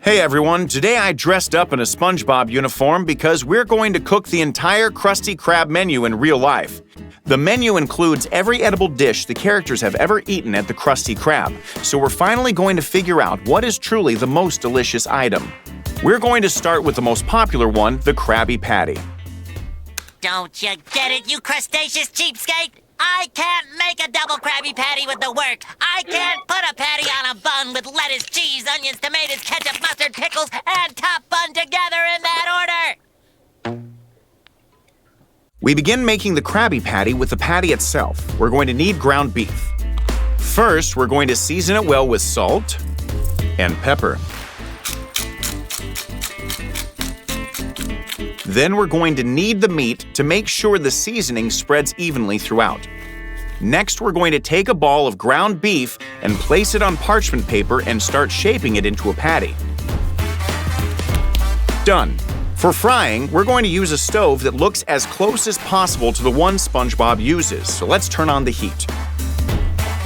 Hey everyone, today I dressed up in a SpongeBob uniform because we're going to cook the entire Krusty Krab menu in real life. The menu includes every edible dish the characters have ever eaten at the Krusty Krab, so we're finally going to figure out what is truly the most delicious item. We're going to start with the most popular one, the Krabby Patty. Don't you get it, you crustaceous cheapskate? I can't make a double Krabby Patty with the work. I can't put a patty on a bun with lettuce, cheese, onions, tomatoes, ketchup, mustard, pickles, and top bun together in that order. We begin making the Krabby Patty with the patty itself. We're going to need ground beef. First, we're going to season it well with salt and pepper. Then we're going to knead the meat to make sure the seasoning spreads evenly throughout. Next, we're going to take a ball of ground beef and place it on parchment paper and start shaping it into a patty. Done. For frying, we're going to use a stove that looks as close as possible to the one SpongeBob uses, so let's turn on the heat.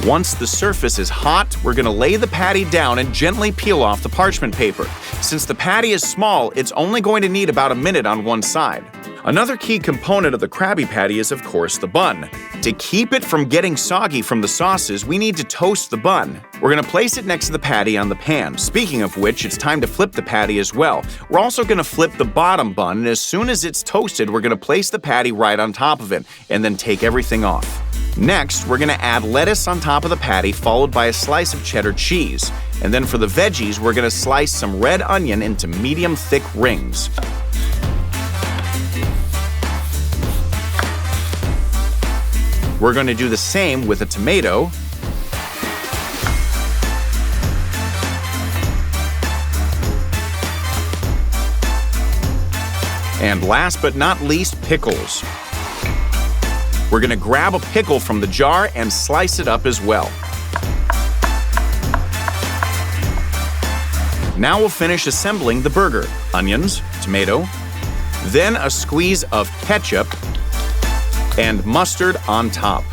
Once the surface is hot, we're going to lay the patty down and gently peel off the parchment paper. Since the patty is small, it's only going to need about a minute on one side. Another key component of the Krabby Patty is, of course, the bun. To keep it from getting soggy from the sauces, we need to toast the bun. We're going to place it next to the patty on the pan. Speaking of which, it's time to flip the patty as well. We're also going to flip the bottom bun, and as soon as it's toasted, we're going to place the patty right on top of it, and then take everything off. Next, we're going to add lettuce on top of the patty, followed by a slice of cheddar cheese. And then for the veggies, we're going to slice some red onion into medium thick rings. We're going to do the same with a tomato. And last but not least, pickles. We're going to grab a pickle from the jar and slice it up as well. Now we'll finish assembling the burger. Onions, tomato, then a squeeze of ketchup and mustard on top.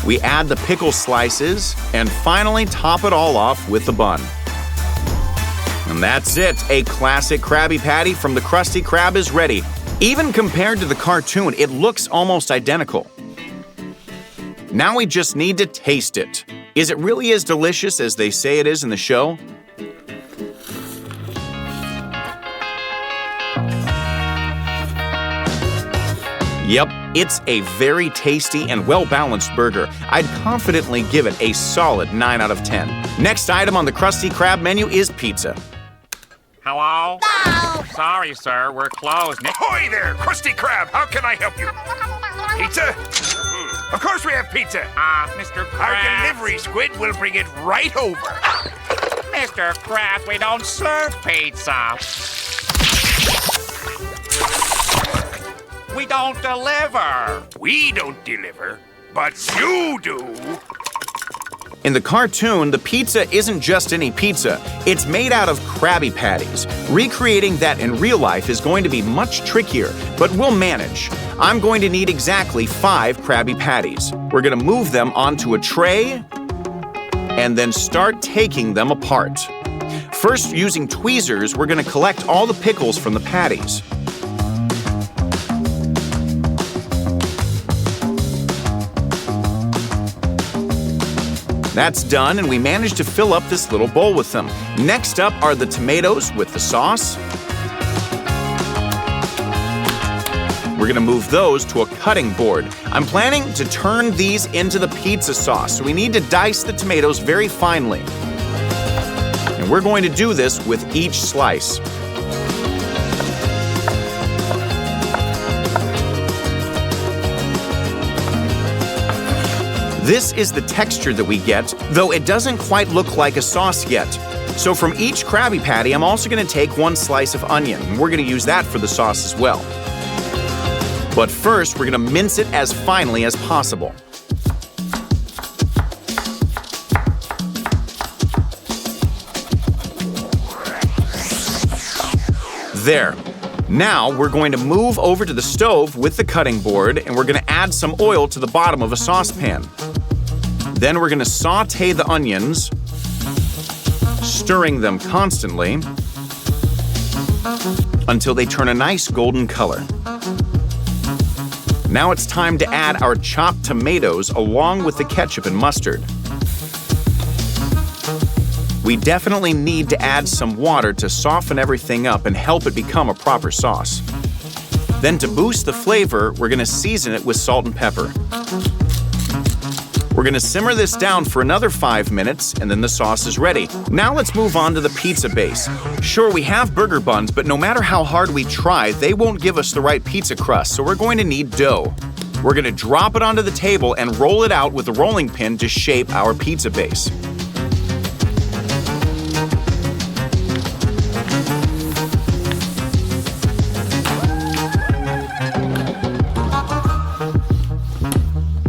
We add the pickle slices and finally top it all off with the bun. And that's it. A classic Krabby Patty from the Krusty Krab is ready. Even compared to the cartoon, it looks almost identical. Now we just need to taste it. Is it really as delicious as they say it is in the show? Yep, it's a very tasty and well-balanced burger. I'd confidently give it a solid 9 out of 10. Next item on the Krusty Krab menu is pizza. Hello? No! Sorry, sir, we're closed. Ahoy there, Krusty Krab! How can I help you? Pizza? Of course we have pizza. Mr. Krabs. Our delivery squid will bring it right over. Mr. Krabs, we don't serve pizza. We don't deliver. We don't deliver, but you do. In the cartoon, the pizza isn't just any pizza. It's made out of Krabby Patties. Recreating that in real life is going to be much trickier, but we'll manage. I'm going to need exactly 5 Krabby Patties. We're going to move them onto a tray and then start taking them apart. First, using tweezers, we're going to collect all the pickles from the patties. That's done, and we managed to fill up this little bowl with them. Next up are the tomatoes with the sauce. We're gonna move those to a cutting board. I'm planning to turn these into the pizza sauce, so we need to dice the tomatoes very finely. And we're going to do this with each slice. This is the texture that we get, though it doesn't quite look like a sauce yet. So from each Krabby Patty, I'm also going to take 1 slice of onion, and we're going to use that for the sauce as well. But first, we're going to mince it as finely as possible. There. Now we're going to move over to the stove with the cutting board, and we're going to add some oil to the bottom of a saucepan. Then we're going to saute the onions, stirring them constantly. until they turn a nice golden color. Now it's time to add our chopped tomatoes along with the ketchup and mustard. We definitely need to add some water to soften everything up and help it become a proper sauce. Then to boost the flavor, we're going to season it with salt and pepper. We're going to simmer this down for another 5 minutes, and then the sauce is ready. Now let's move on to the pizza base. Sure, we have burger buns, but no matter how hard we try, they won't give us the right pizza crust, so we're going to need dough. We're going to drop it onto the table and roll it out with a rolling pin to shape our pizza base.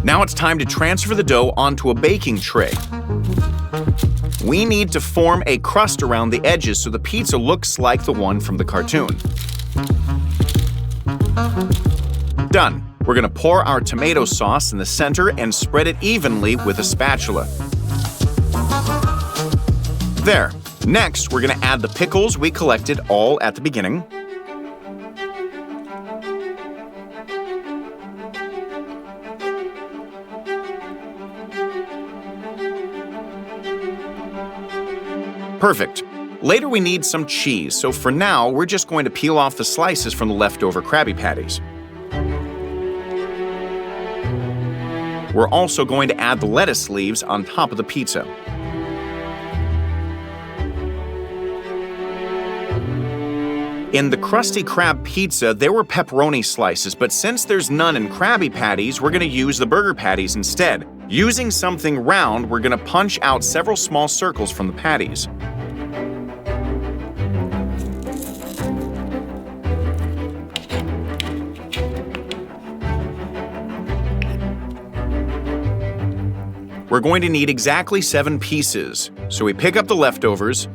Now it's time to transfer the dough onto a baking tray. We need to form a crust around the edges so the pizza looks like the one from the cartoon. Done. We're going to pour our tomato sauce in the center and spread it evenly with a spatula. There. Next, we're going to add the pickles we collected all at the beginning. Perfect. Later we need some cheese, so for now we're just going to peel off the slices from the leftover Krabby Patties. We're also going to add the lettuce leaves on top of the pizza. In the Krusty Krab pizza, there were pepperoni slices, but since there's none in Krabby Patties, we're going to use the burger patties instead. Using something round, we're going to punch out several small circles from the patties. We're going to need exactly 7 pieces, so we pick up the leftovers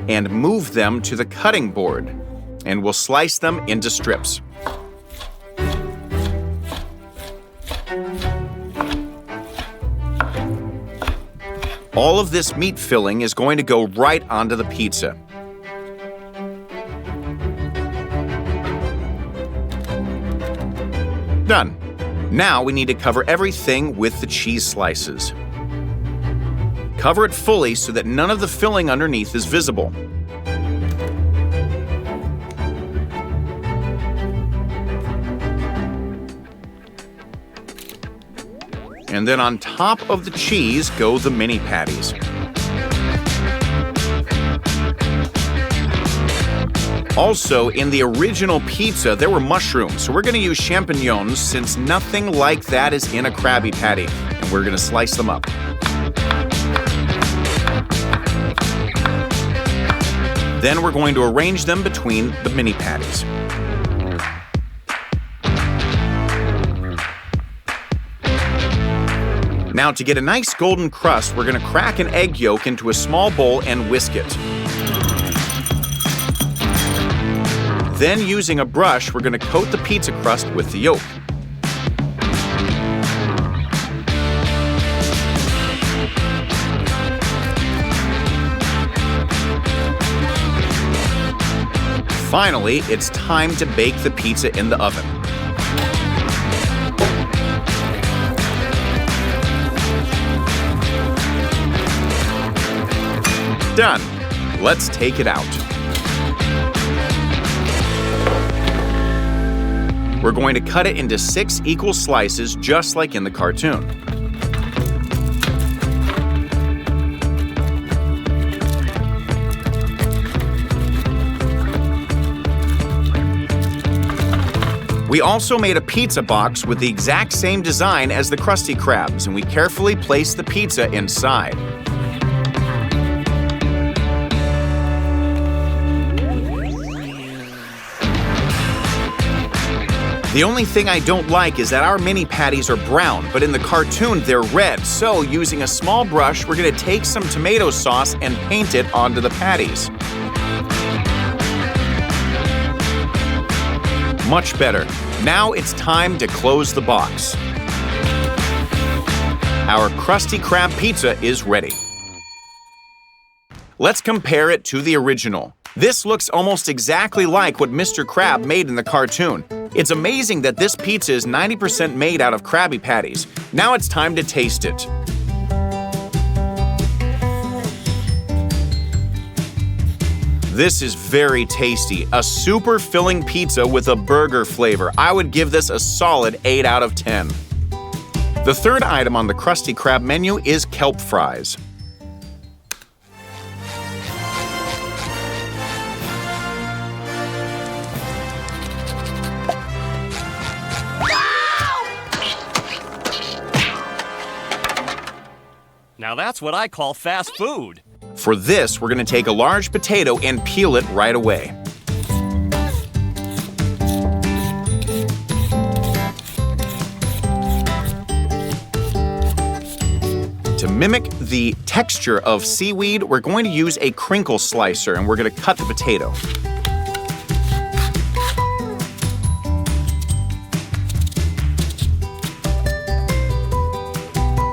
and move them to the cutting board, and we'll slice them into strips. All of this meat filling is going to go right onto the pizza. Done. Now we need to cover everything with the cheese slices. Cover it fully so that none of the filling underneath is visible. And then on top of the cheese go the mini patties. Also, in the original pizza, there were mushrooms, so we're going to use champignons since nothing like that is in a Krabby Patty, and we're going to slice them up. Then we're going to arrange them between the mini patties. Now, to get a nice golden crust, we're going to crack an egg yolk into a small bowl and whisk it. Then, using a brush, we're going to coat the pizza crust with the yolk. Finally, it's time to bake the pizza in the oven. Done. Let's take it out. We're going to cut it into 6 equal slices, just like in the cartoon. We also made a pizza box with the exact same design as the Krusty Krabs, and we carefully placed the pizza inside. The only thing I don't like is that our mini patties are brown, but in the cartoon they're red, so using a small brush, we're going to take some tomato sauce and paint it onto the patties. Much better. Now it's time to close the box. Our Krusty Krab pizza is ready. Let's compare it to the original. This looks almost exactly like what Mr. Krab made in the cartoon. It's amazing that this pizza is 90% made out of Krabby Patties. Now it's time to taste it. This is very tasty. A super filling pizza with a burger flavor. I would give this a solid 8 out of 10. The third item on the Krusty Krab menu is Kelp Fries. Now that's what I call fast food. For this, we're going to take a large potato and peel it right away. To mimic the texture of seaweed, we're going to use a crinkle slicer and we're going to cut the potato.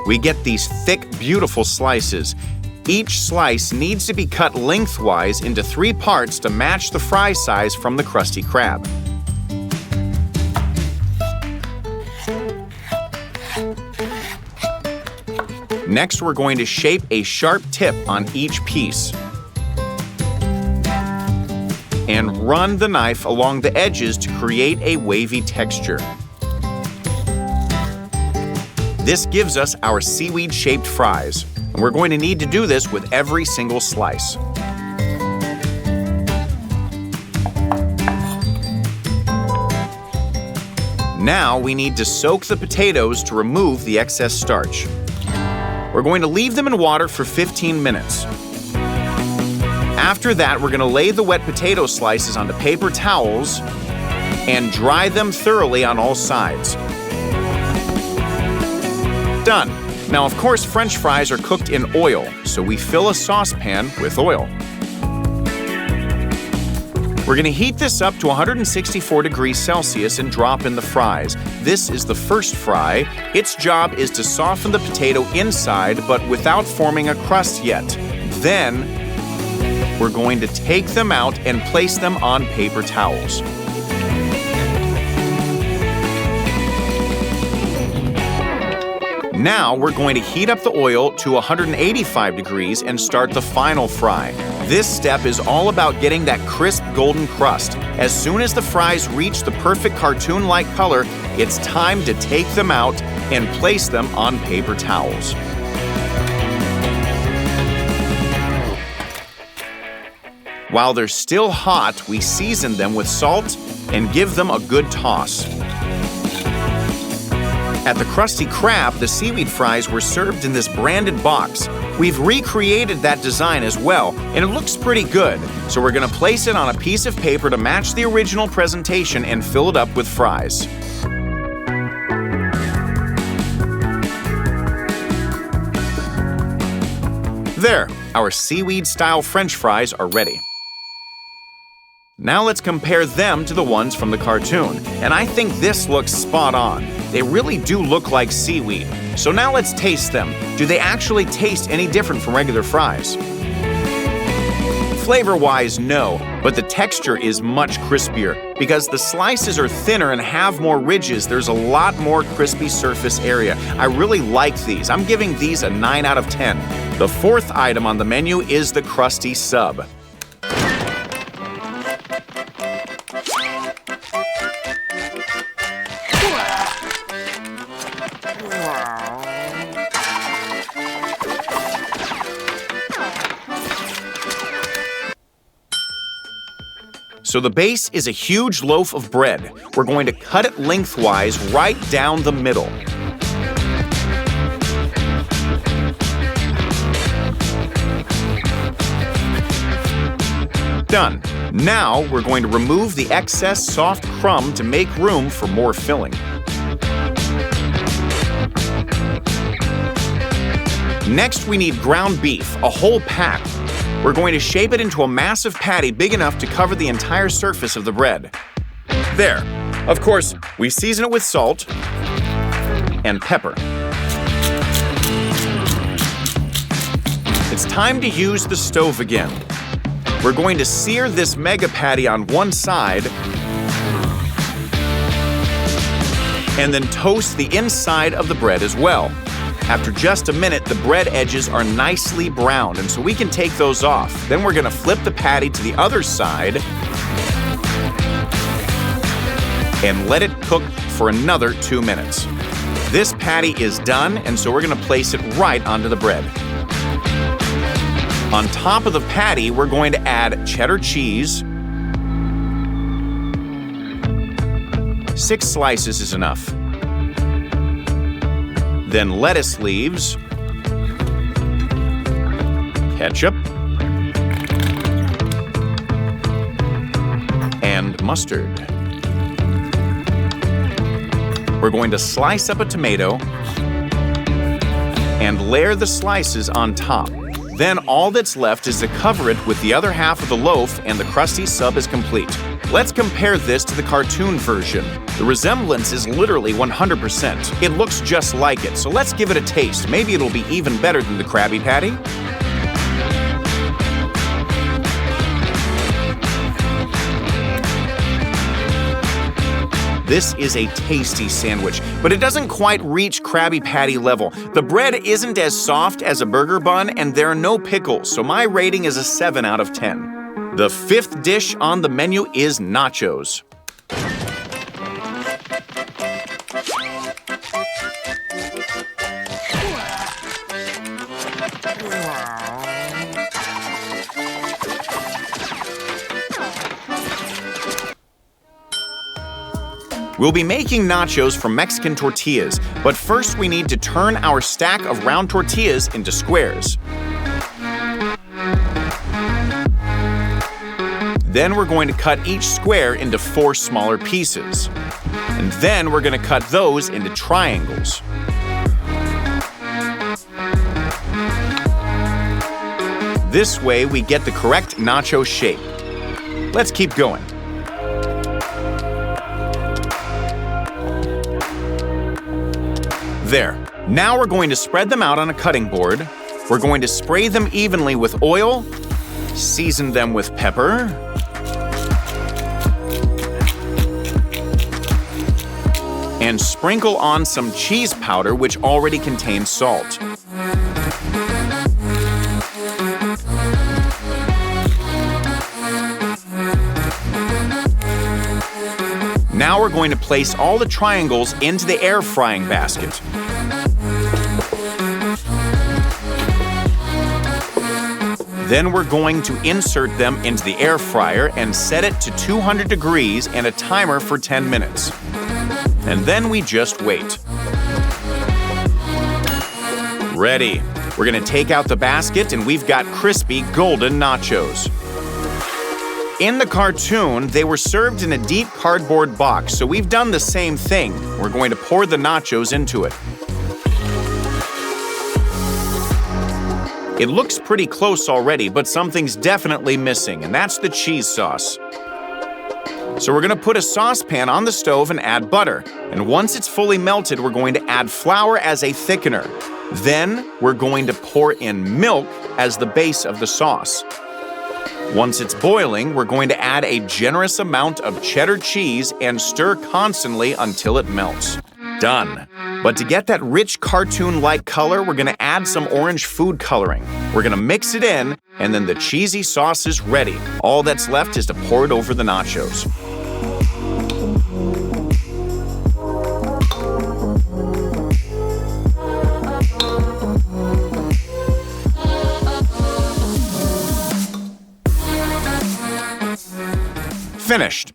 We get these thick, beautiful slices. Each slice needs to be cut lengthwise into 3 parts to match the fry size from the Krusty Krab. Next, we're going to shape a sharp tip on each piece and run the knife along the edges to create a wavy texture. This gives us our seaweed-shaped fries, and we're going to need to do this with every single slice. Now we need to soak the potatoes to remove the excess starch. We're going to leave them in water for 15 minutes. After that, we're going to lay the wet potato slices onto paper towels and dry them thoroughly on all sides. Done. Now, of course, French fries are cooked in oil, so we fill a saucepan with oil. We're going to heat this up to 164 degrees Celsius and drop in the fries. This is the first fry. Its job is to soften the potato inside, but without forming a crust yet. Then, we're going to take them out and place them on paper towels. Now we're going to heat up the oil to 185 degrees and start the final fry. This step is all about getting that crisp golden crust. As soon as the fries reach the perfect cartoon-like color, it's time to take them out and place them on paper towels. While they're still hot, we season them with salt and give them a good toss. At the Krusty Krab, the seaweed fries were served in this branded box. We've recreated that design as well, and it looks pretty good. So we're going to place it on a piece of paper to match the original presentation and fill it up with fries. There, our seaweed-style French fries are ready. Now let's compare them to the ones from the cartoon, and I think this looks spot on. They really do look like seaweed. So now let's taste them. Do they actually taste any different from regular fries? Flavor-wise, no, but the texture is much crispier. Because the slices are thinner and have more ridges, there's a lot more crispy surface area. I really like these. I'm giving these a 9 out of 10. The fourth item on the menu is the Crusty Sub. So the base is a huge loaf of bread. We're going to cut it lengthwise right down the middle. Done. Now we're going to remove the excess soft crumb to make room for more filling. Next, we need ground beef, a whole pack. We're going to shape it into a massive patty big enough to cover the entire surface of the bread. There. Of course, we season it with salt and pepper. It's time to use the stove again. We're going to sear this mega patty on one side and then toast the inside of the bread as well. After just a minute, the bread edges are nicely browned, and so we can take those off. Then we're gonna flip the patty to the other side and let it cook for another 2 minutes. This patty is done, and so we're gonna place it right onto the bread. On top of the patty, we're going to add cheddar cheese. 6 slices is enough. Then lettuce leaves, ketchup, and mustard. We're going to slice up a tomato and layer the slices on top. Then all that's left is to cover it with the other half of the loaf, and the Crusty Sub is complete. Let's compare this to the cartoon version. The resemblance is literally 100%. It looks just like it, so let's give it a taste. Maybe it'll be even better than the Krabby Patty. This is a tasty sandwich, but it doesn't quite reach Krabby Patty level. The bread isn't as soft as a burger bun, and there are no pickles, so my rating is a 7 out of 10. The 5th dish on the menu is nachos. We'll be making nachos from Mexican tortillas, but first we need to turn our stack of round tortillas into squares. Then we're going to cut each square into 4 smaller pieces. And then we're going to cut those into triangles. This way we get the correct nacho shape. Let's keep going. There. Now we're going to spread them out on a cutting board. We're going to spray them evenly with oil, season them with pepper, and sprinkle on some cheese powder, which already contains salt. Now we're going to place all the triangles into the air frying basket. Then we're going to insert them into the air fryer and set it to 200 degrees and a timer for 10 minutes. And then we just wait. Ready. We're gonna take out the basket and we've got crispy golden nachos. In the cartoon, they were served in a deep cardboard box, so we've done the same thing. We're going to pour the nachos into it. It looks pretty close already, but something's definitely missing, and that's the cheese sauce. So we're gonna put a saucepan on the stove and add butter. And once it's fully melted, we're going to add flour as a thickener. Then we're going to pour in milk as the base of the sauce. Once it's boiling, we're going to add a generous amount of cheddar cheese and stir constantly until it melts. Done. But to get that rich cartoon-like color, we're gonna add some orange food coloring. We're gonna mix it in, and then the cheesy sauce is ready. All that's left is to pour it over the nachos. Finished.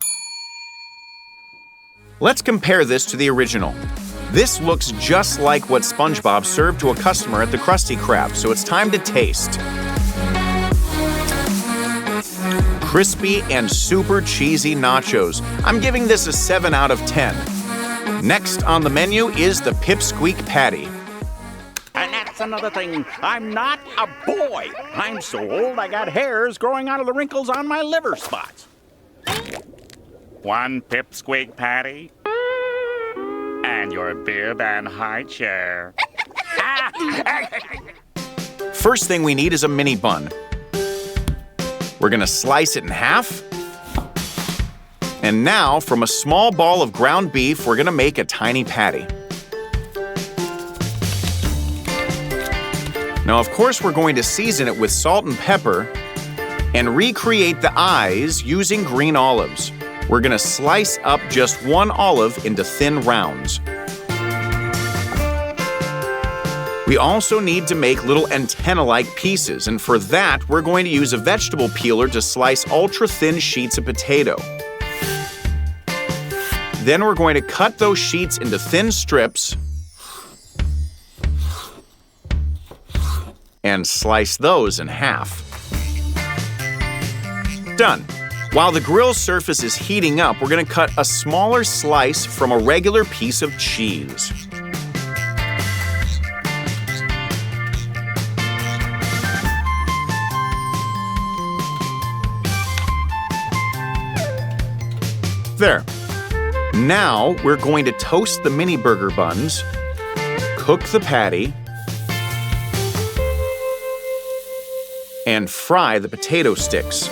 Let's compare this to the original. This looks just like what SpongeBob served to a customer at the Krusty Krab, so it's time to taste. Crispy and super cheesy nachos. I'm giving this a 7 out of 10. Next on the menu is the Pipsqueak Patty. And that's another thing. I'm not a boy. I'm so old I got hairs growing out of the wrinkles on my liver spots. 1 Pipsqueak Patty. And your bib and high chair. First thing we need is a mini bun. We're gonna slice it in half. And now, from a small ball of ground beef, we're gonna make a tiny patty. Now, of course, we're going to season it with salt and pepper and recreate the eyes using green olives. We're gonna slice up just one olive into thin rounds. We also need to make little antenna-like pieces, and for that, we're going to use a vegetable peeler to slice ultra-thin sheets of potato. Then we're going to cut those sheets into thin strips and slice those in half. Done. While the grill surface is heating up, we're going to cut a smaller slice from a regular piece of cheese. There. Now we're going to toast the mini burger buns, cook the patty, and fry the potato sticks.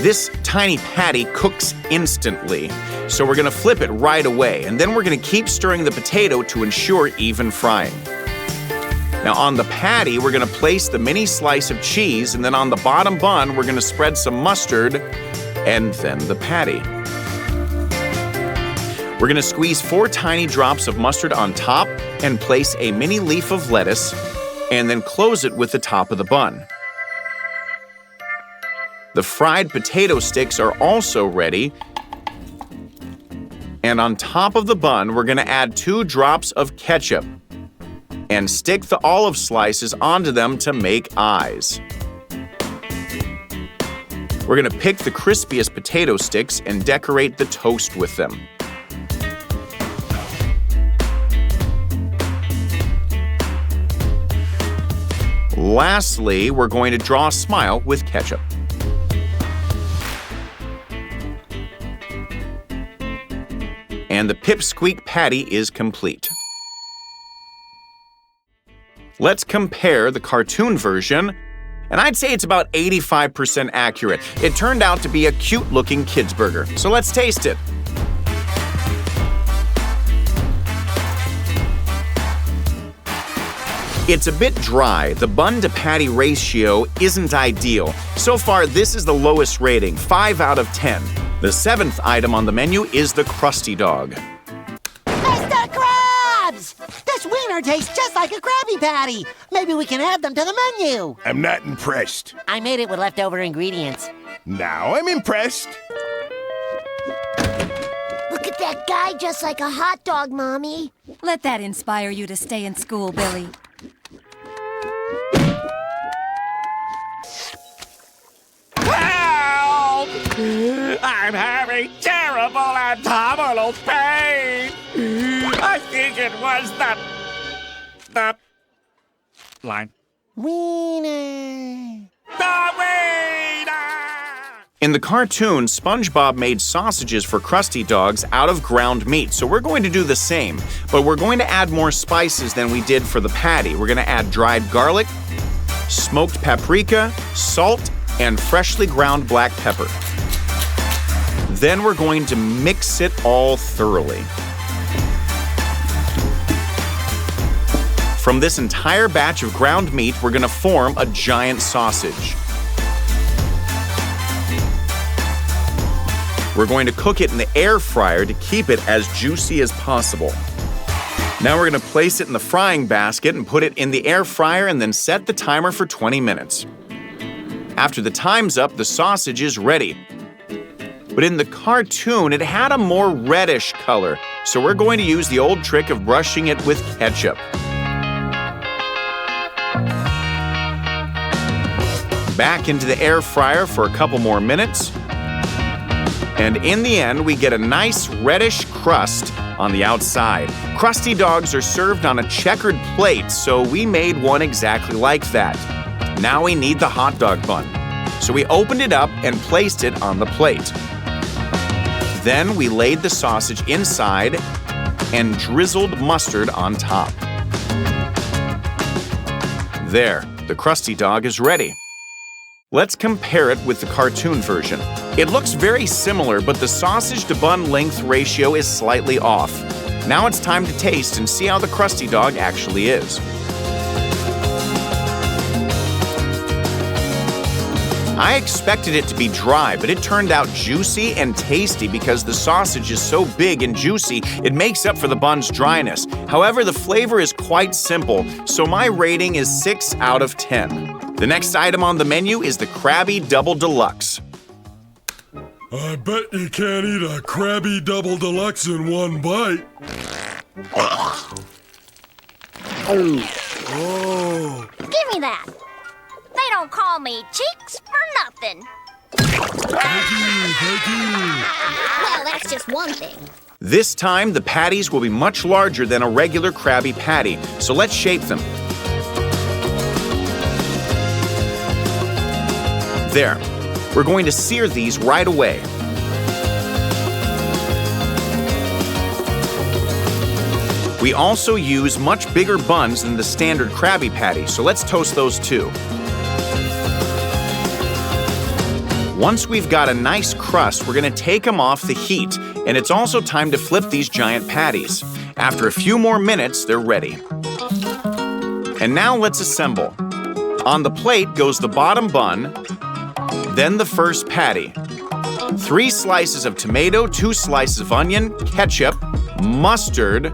This tiny patty cooks instantly, so we're gonna flip it right away, and then we're gonna keep stirring the potato to ensure even frying. Now on the patty, we're gonna place the mini slice of cheese, and then on the bottom bun, we're gonna spread some mustard, and then the patty. We're gonna squeeze 4 tiny drops of mustard on top and place a mini leaf of lettuce, and then close it with the top of the bun. The fried potato sticks are also ready. And on top of the bun, we're gonna add 2 drops of ketchup and stick the olive slices onto them to make eyes. We're gonna pick the crispiest potato sticks and decorate the toast with them. Lastly, we're going to draw a smile with ketchup. And the Pipsqueak Patty is complete. Let's compare the cartoon version, and I'd say it's about 85% accurate. It turned out to be a cute-looking kids burger, so let's taste it. It's a bit dry. The bun-to-patty ratio isn't ideal. So far, this is the lowest rating, 5 out of 10. The 7th item on the menu is the Krusty Dog. Mr. Krabs! This wiener tastes just like a Krabby Patty. Maybe we can add them to the menu. I'm not impressed. I made it with leftover ingredients. Now I'm impressed. Look at that guy just like a hot dog, Mommy. Let that inspire you to stay in school, Billy. Help! I'm having terrible abdominal pain. I think it was the line. Wiener. The wiener! In the cartoon, SpongeBob made sausages for Krusty Dogs out of ground meat, so we're going to do the same, but we're going to add more spices than we did for the patty. We're going to add dried garlic, smoked paprika, salt, and freshly ground black pepper. Then we're going to mix it all thoroughly. From this entire batch of ground meat, we're going to form a giant sausage. We're going to cook it in the air fryer to keep it as juicy as possible. Now we're going to place it in the frying basket and put it in the air fryer and then set the timer for 20 minutes. After the time's up, the sausage is ready. But in the cartoon, it had a more reddish color, so we're going to use the old trick of brushing it with ketchup. Back into the air fryer for a couple more minutes. And in the end, we get a nice reddish crust on the outside. Krusty Dogs are served on a checkered plate, so we made one exactly like that. Now we need the hot dog bun. So we opened it up and placed it on the plate. Then we laid the sausage inside and drizzled mustard on top. There, the Krusty Dog is ready. Let's compare it with the cartoon version. It looks very similar, but the sausage to bun length ratio is slightly off. Now it's time to taste and see how the Krusty Dog actually is. I expected it to be dry, but it turned out juicy and tasty because the sausage is so big and juicy, it makes up for the bun's dryness. However, the flavor is quite simple, so my rating is 6 out of 10. The next item on the menu is the Krabby Double Deluxe. I bet you can't eat a Krabby Double Deluxe in one bite. Oh. Give me that. They don't call me Cheeks for nothing. Thank you. Well, that's just one thing. This time, the patties will be much larger than a regular Krabby Patty, so let's shape them. There. We're going to sear these right away. We also use much bigger buns than the standard Krabby Patty, so let's toast those too. Once we've got a nice crust, we're going to take them off the heat, and it's also time to flip these giant patties. After a few more minutes, they're ready. And now let's assemble. On the plate goes the bottom bun, then the first patty. 3 slices of tomato, 2 slices of onion, ketchup, mustard,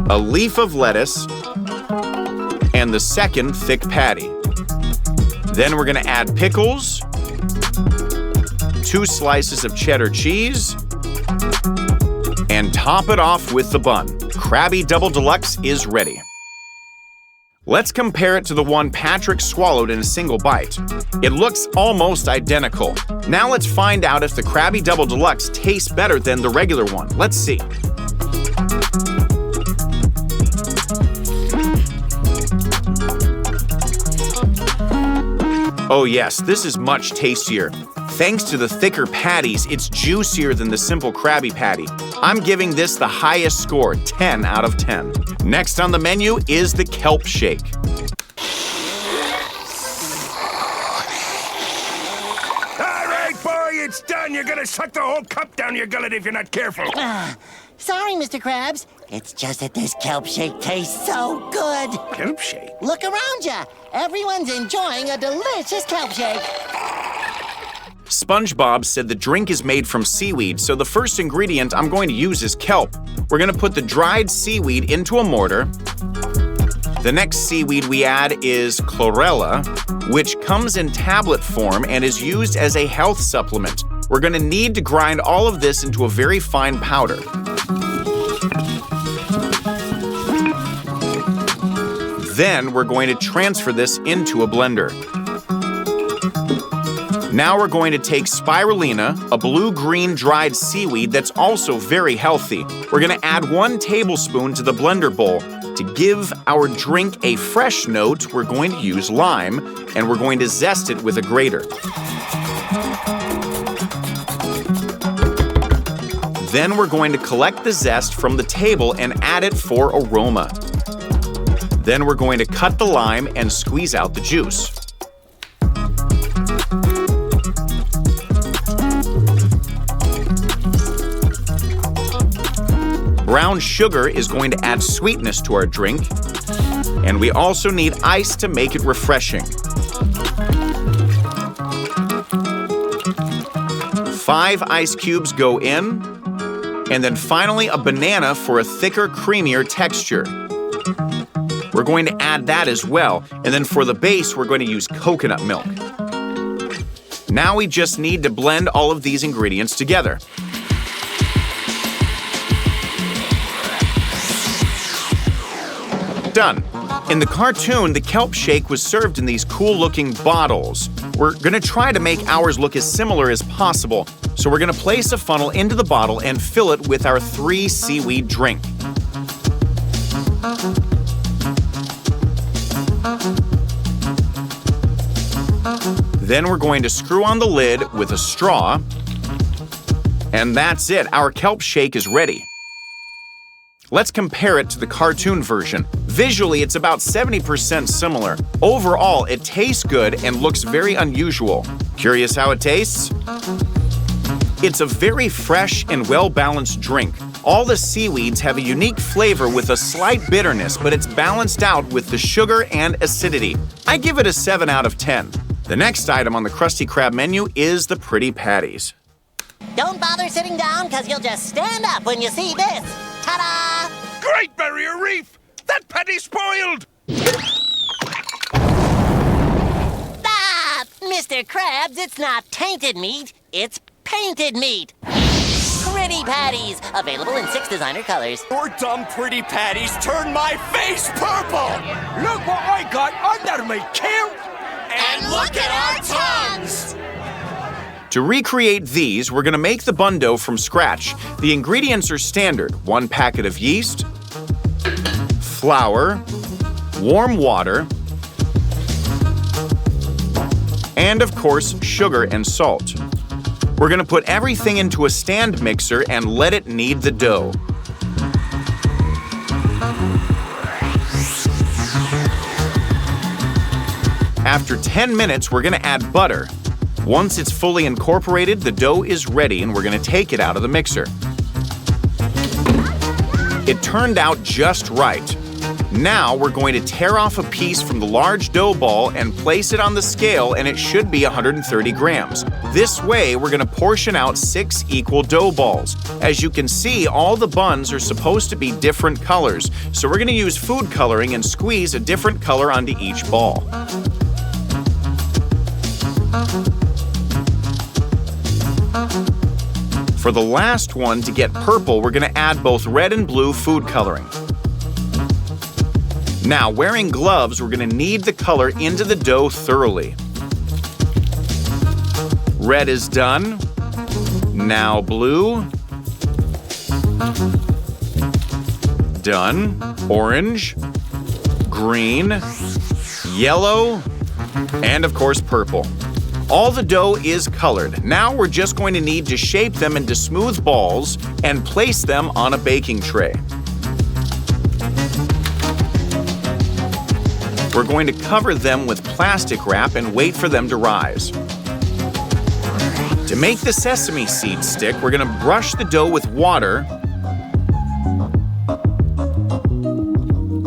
a leaf of lettuce, and the second thick patty. Then we're gonna add pickles, 2 slices of cheddar cheese, and top it off with the bun. Krabby Double Deluxe is ready. Let's compare it to the one Patrick swallowed in a single bite. It looks almost identical. Now let's find out if the Krabby Double Deluxe tastes better than the regular one. Let's see. Oh yes, this is much tastier. Thanks to the thicker patties, it's juicier than the simple Krabby Patty. I'm giving this the highest score, 10 out of 10. Next on the menu is the Kelp Shake. All right, boy, it's done. You're gonna suck the whole cup down your gullet if you're not careful. Sorry, Mr. Krabs. It's just that this Kelp Shake tastes so good. Kelp Shake? Look around ya. Everyone's enjoying a delicious Kelp Shake. SpongeBob said the drink is made from seaweed, so the first ingredient I'm going to use is kelp. We're going to put the dried seaweed into a mortar. The next seaweed we add is chlorella, which comes in tablet form and is used as a health supplement. We're going to need to grind all of this into a very fine powder. Then we're going to transfer this into a blender. Now we're going to take spirulina, a blue-green dried seaweed that's also very healthy. We're going to add 1 tablespoon to the blender bowl. To give our drink a fresh note, we're going to use lime, and we're going to zest it with a grater. Then we're going to collect the zest from the table and add it for aroma. Then we're going to cut the lime and squeeze out the juice. Brown sugar is going to add sweetness to our drink, and we also need ice to make it refreshing. 5 ice cubes go in, and then finally a banana for a thicker, creamier texture. We're going to add that as well, and then for the base, we're going to use coconut milk. Now we just need to blend all of these ingredients together. Done. In the cartoon, the Kelp Shake was served in these cool-looking bottles. We're gonna try to make ours look as similar as possible. So we're gonna place a funnel into the bottle and fill it with our 3 seaweed drink. Then we're going to screw on the lid with a straw. And that's it, our Kelp Shake is ready. Let's compare it to the cartoon version. Visually, it's about 70% similar. Overall, it tastes good and looks very unusual. Curious how it tastes? It's a very fresh and well-balanced drink. All the seaweeds have a unique flavor with a slight bitterness, but it's balanced out with the sugar and acidity. I give it a 7 out of 10. The next item on the Krusty Krab menu is the Pretty Patties. Don't bother sitting down, because you'll just stand up when you see this. Ta-da! Great Barrier Reef! That patty's spoiled! Stop! Mr. Krabs, it's not tainted meat, it's painted meat. Pretty Patties, available in 6 designer colors. Your dumb Pretty Patties turned my face purple! Look what I got under me, Kelp! And look at our tongues! To recreate these, we're gonna make the bun dough from scratch. The ingredients are standard: 1 packet of yeast, flour, warm water, and of course, sugar and salt. We're gonna put everything into a stand mixer and let it knead the dough. After 10 minutes, we're gonna add butter. Once it's fully incorporated, the dough is ready and we're gonna take it out of the mixer. It turned out just right. Now we're going to tear off a piece from the large dough ball and place it on the scale, and it should be 130 grams. This way, we're gonna portion out 6 equal dough balls. As you can see, all the buns are supposed to be different colors, so we're gonna use food coloring and squeeze a different color onto each ball. For the last one, to get purple, we're gonna add both red and blue food coloring. Now, wearing gloves, we're gonna knead the color into the dough thoroughly. Red is done. Now blue. Done. Orange. Green. Yellow. And of course, purple. All the dough is colored. Now we're just going to need to shape them into smooth balls and place them on a baking tray. We're going to cover them with plastic wrap and wait for them to rise. To make the sesame seed stick, we're going to brush the dough with water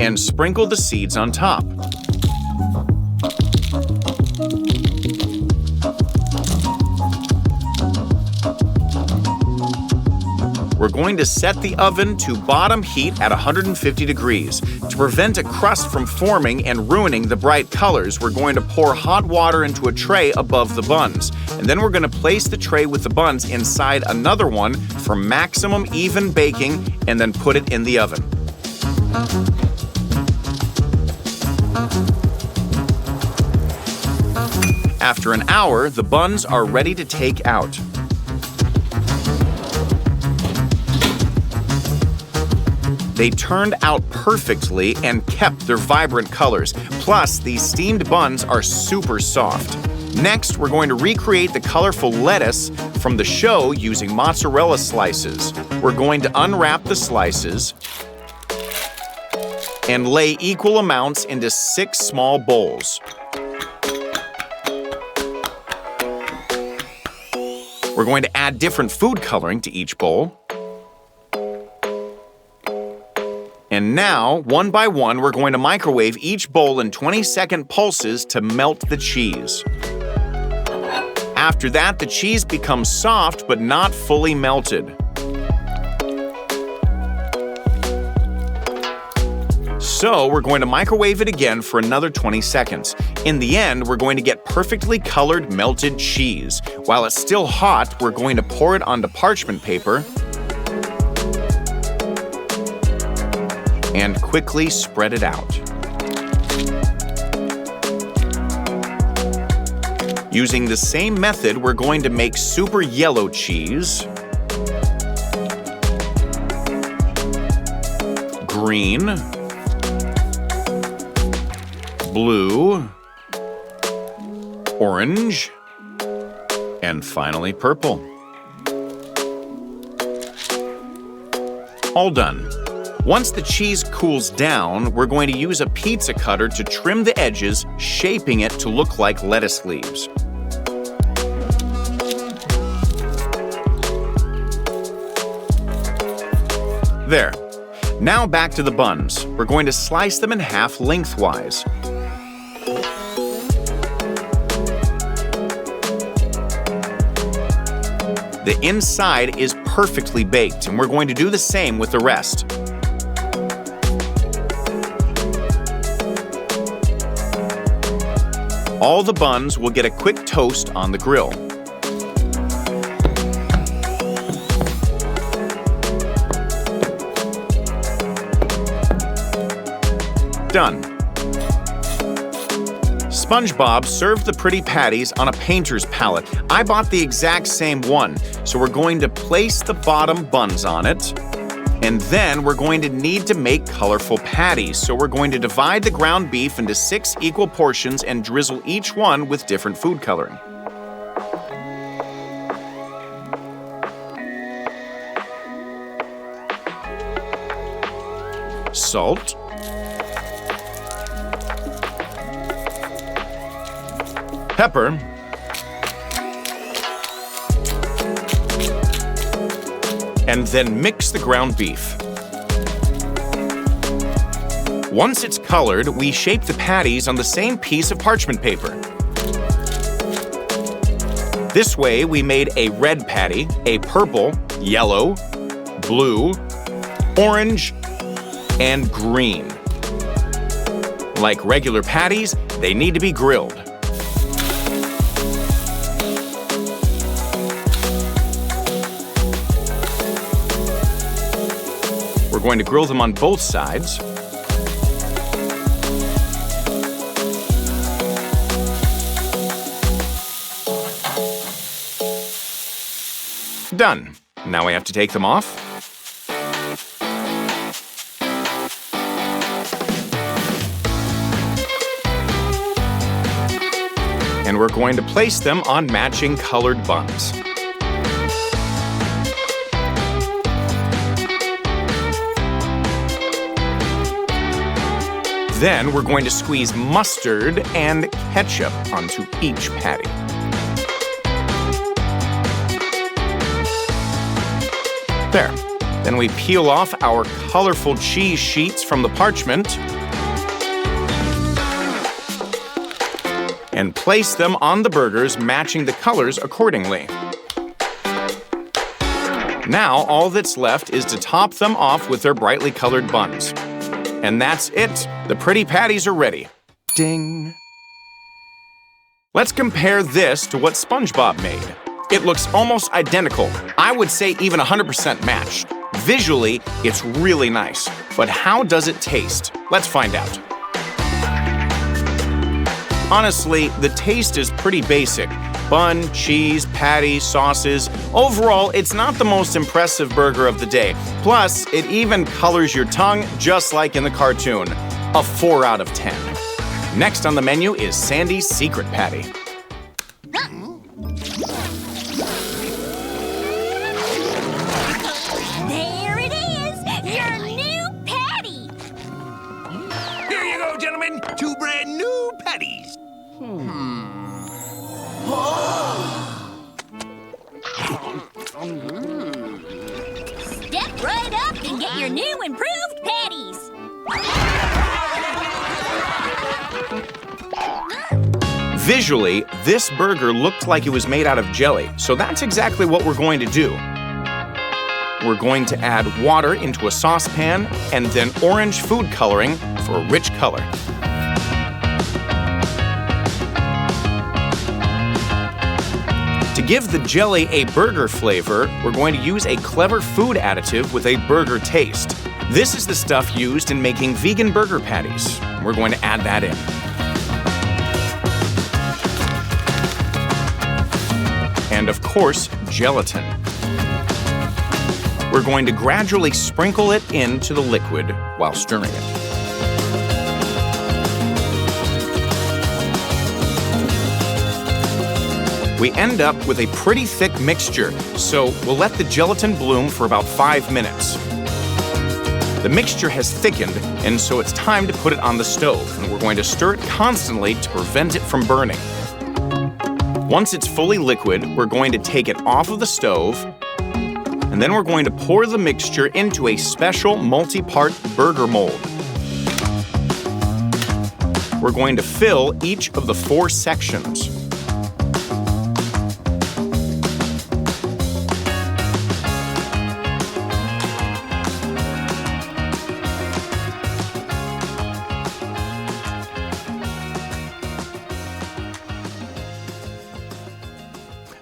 and sprinkle the seeds on top. We're going to set the oven to bottom heat at 150 degrees. To prevent a crust from forming and ruining the bright colors, we're going to pour hot water into a tray above the buns. And then we're going to place the tray with the buns inside another one for maximum even baking, and then put it in the oven. After an hour, the buns are ready to take out. They turned out perfectly and kept their vibrant colors. Plus, these steamed buns are super soft. Next, we're going to recreate the colorful lettuce from the show using mozzarella slices. We're going to unwrap the slices and lay equal amounts into 6 small bowls. We're going to add different food coloring to each bowl. And now, one by one, we're going to microwave each bowl in 20-second pulses to melt the cheese. After that, the cheese becomes soft but not fully melted. So, we're going to microwave it again for another 20 seconds. In the end, we're going to get perfectly colored melted cheese. While it's still hot, we're going to pour it onto parchment paper and quickly spread it out. Using the same method, we're going to make super yellow cheese, green, blue, orange, and finally purple. All done. Once the cheese cools down, we're going to use a pizza cutter to trim the edges, shaping it to look like lettuce leaves. There. Now back to the buns. We're going to slice them in half lengthwise. The inside is perfectly baked, and we're going to do the same with the rest. All the buns will get a quick toast on the grill. Done. SpongeBob served the pretty patties on a painter's palette. I bought the exact same one, so we're going to place the bottom buns on it. And then we're going to need to make colorful patties, so we're going to divide the ground beef into 6 equal portions and drizzle each one with different food coloring. Salt. Pepper. And then mix the ground beef. Once it's colored, we shape the patties on the same piece of parchment paper. This way, we made a red patty, a purple, yellow, blue, orange, and green. Like regular patties, they need to be grilled. We're going to grill them on both sides. Done. Now we have to take them off. And we're going to place them on matching colored buns. Then we're going to squeeze mustard and ketchup onto each patty. There. Then we peel off our colorful cheese sheets from the parchment and place them on the burgers, matching the colors accordingly. Now all that's left is to top them off with their brightly colored buns. And that's it. The pretty patties are ready. Ding. Let's compare this to what SpongeBob made. It looks almost identical. I would say even 100% matched. Visually, it's really nice. But how does it taste? Let's find out. Honestly, the taste is pretty basic. Bun, cheese, patty, sauces. Overall, it's not the most impressive burger of the day. Plus, it even colors your tongue just like in the cartoon. A 4 out of 10. Next on the menu is Sandy's Secret Patty. There it is! Your new patty! Here you go, gentlemen. 2 brand new patties. Step right up and get your new improved patties! Visually, this burger looked like it was made out of jelly, so that's exactly what we're going to do. We're going to add water into a saucepan and then orange food coloring for a rich color. To give the jelly a burger flavor, we're going to use a clever food additive with a burger taste. This is the stuff used in making vegan burger patties. We're going to add that in. And of course, gelatin. We're going to gradually sprinkle it into the liquid while stirring it. We end up with a pretty thick mixture, so we'll let the gelatin bloom for about 5 minutes. The The mixture has thickened, and so it's time to put it on the stove, and we're going to stir it constantly to prevent it from burning. Once it's fully liquid, we're going to take it off of the stove, and then we're going to pour the mixture into a special multi-part burger mold. We're going to fill each of the 4 sections.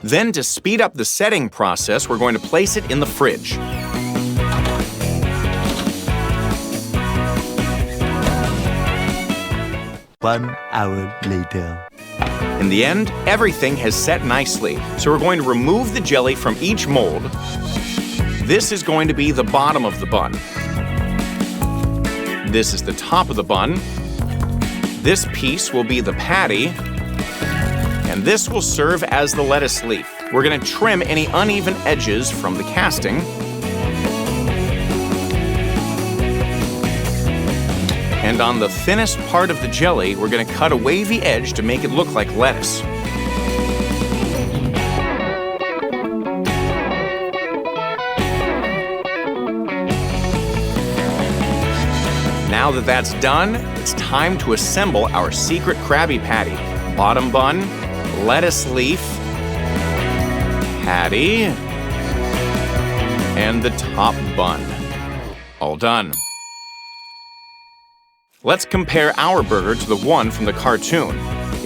Then, to speed up the setting process, we're going to place it in the fridge. 1 hour later. In the end, everything has set nicely, so we're going to remove the jelly from each mold. This is going to be the bottom of the bun. This is the top of the bun. This piece will be the patty. And this will serve as the lettuce leaf. We're going to trim any uneven edges from the casting. And on the thinnest part of the jelly, we're going to cut a wavy edge to make it look like lettuce. Now that that's done, it's time to assemble our secret Krabby Patty. Bottom bun, lettuce leaf, patty, and the top bun. All done. Let's compare our burger to the one from the cartoon.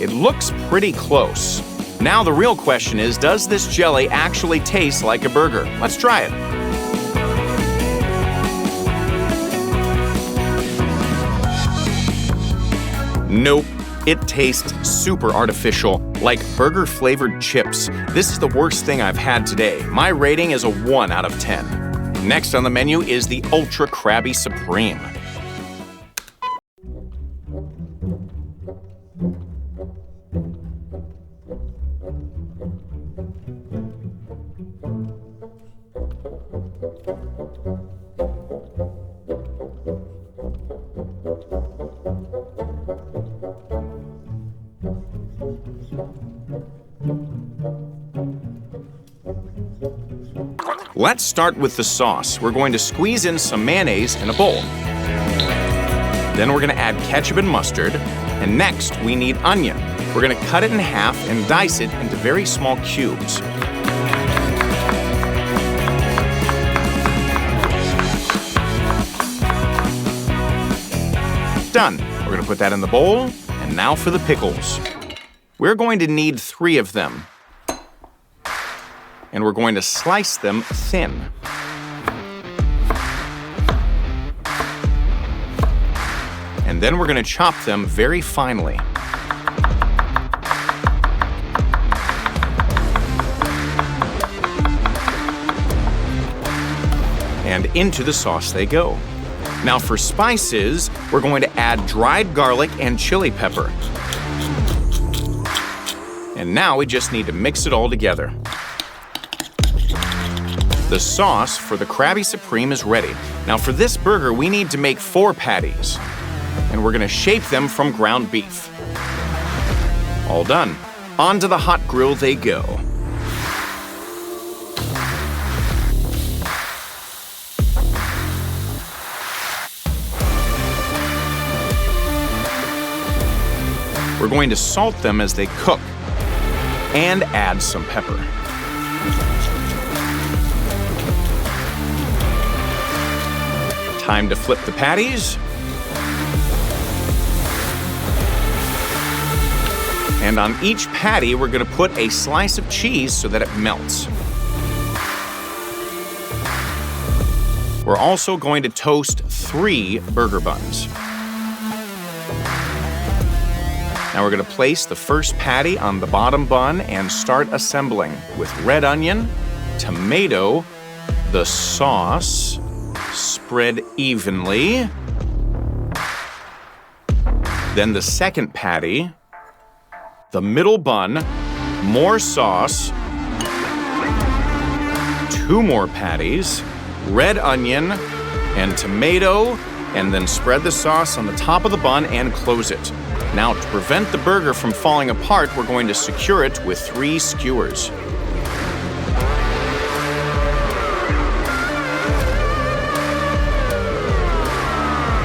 It looks pretty close. Now the real question is, does this jelly actually taste like a burger? Let's try it. Nope. It tastes super artificial, like burger-flavored chips. This is the worst thing I've had today. My rating is a 1 out of 10. Next on the menu is the Ultra Krabby Supreme. Let's start with the sauce. We're going to squeeze in some mayonnaise in a bowl. Then we're going to add ketchup and mustard. And next, we need onion. We're going to cut it in half and dice it into very small cubes. Done. We're going to put that in the bowl. And now for the pickles. We're going to need 3 of them. And we're going to slice them thin. And then we're going to chop them very finely. And into the sauce they go. Now for spices, we're going to add dried garlic and chili pepper. And now we just need to mix it all together. The sauce for the Krabby Supreme is ready. Now for this burger, we need to make 4 patties. And we're gonna shape them from ground beef. All done. Onto the hot grill they go. We're going to salt them as they cook and add some pepper. Time to flip the patties. And on each patty, we're going to put a slice of cheese so that it melts. We're also going to toast 3 burger buns. Now we're going to place the first patty on the bottom bun and start assembling with red onion, tomato, the sauce, spread evenly. Then the second patty, the middle bun, more sauce, 2 more patties, red onion, and tomato, and then spread the sauce on the top of the bun and close it. Now, to prevent the burger from falling apart, we're going to secure it with 3 skewers.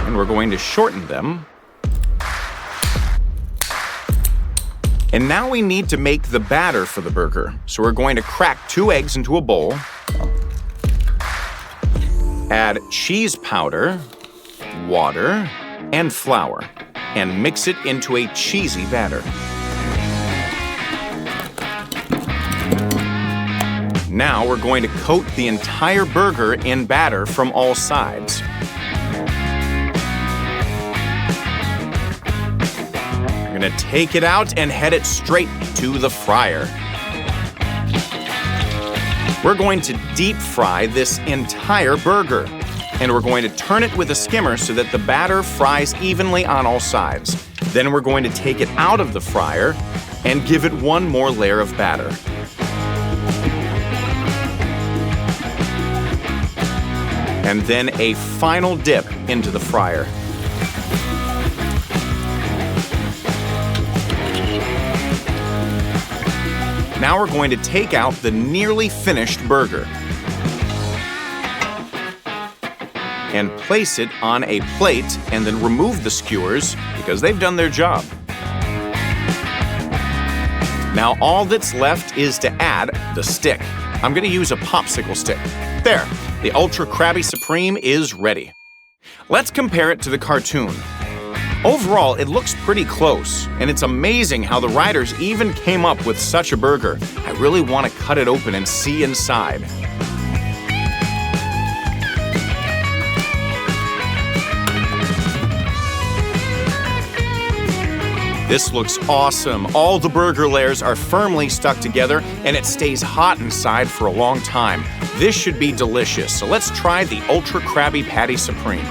And we're going to shorten them. And now we need to make the batter for the burger. So we're going to crack 2 eggs into a bowl, add cheese powder, water, and flour, and mix it into a cheesy batter. Now we're going to coat the entire burger in batter from all sides. We're gonna take it out and head it straight to the fryer. We're going to deep fry this entire burger, and we're going to turn it with a skimmer so that the batter fries evenly on all sides. Then we're going to take it out of the fryer and give it one more layer of batter. And then a final dip into the fryer. Now we're going to take out the nearly finished burger and place it on a plate, and then remove the skewers because they've done their job. Now all that's left is to add the stick. I'm going to use a popsicle stick. There, the Ultra Krabby Supreme is ready. Let's compare it to the cartoon. Overall, it looks pretty close, and it's amazing how the writers even came up with such a burger. I really want to cut it open and see inside. This looks awesome. All the burger layers are firmly stuck together, and it stays hot inside for a long time. This should be delicious, so let's try the Ultra Krabby Patty Supreme.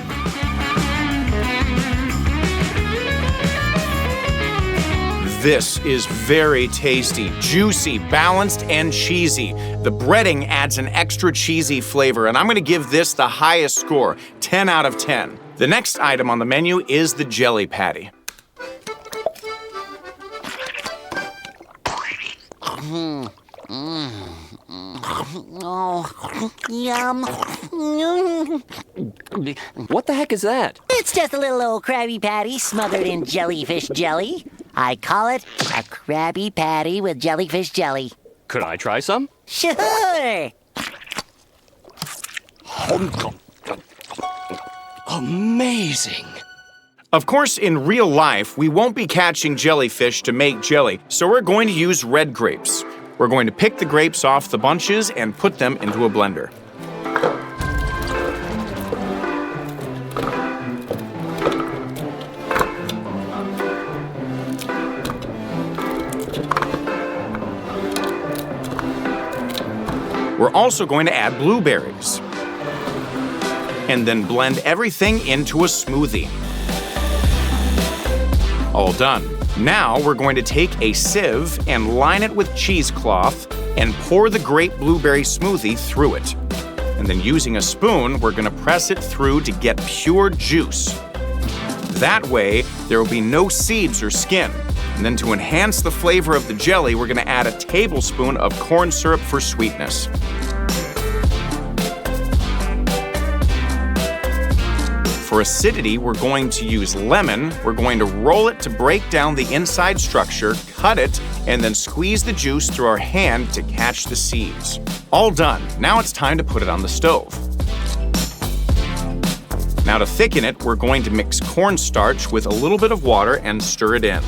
This is very tasty, juicy, balanced, and cheesy. The breading adds an extra cheesy flavor, and I'm going to give this the highest score, 10 out of 10. The next item on the menu is the jelly patty. Oh, yum. What the heck is that? It's just a little old Krabby Patty smothered in jellyfish jelly. I call it a Krabby Patty with jellyfish jelly. Could I try some? Sure! Amazing! Of course, in real life, we won't be catching jellyfish to make jelly, so we're going to use red grapes. We're going to pick the grapes off the bunches and put them into a blender. We're also going to add blueberries. And then blend everything into a smoothie. All done. Now we're going to take a sieve and line it with cheesecloth and pour the grape blueberry smoothie through it. And then using a spoon, we're going to press it through to get pure juice. That way, there will be no seeds or skin. And then to enhance the flavor of the jelly, we're going to add a tablespoon of corn syrup for sweetness. For acidity, we're going to use lemon. We're going to roll it to break down the inside structure, cut it, and then squeeze the juice through our hand to catch the seeds. All done. Now it's time to put it on the stove. Now to thicken it, we're going to mix cornstarch with a little bit of water and stir it in.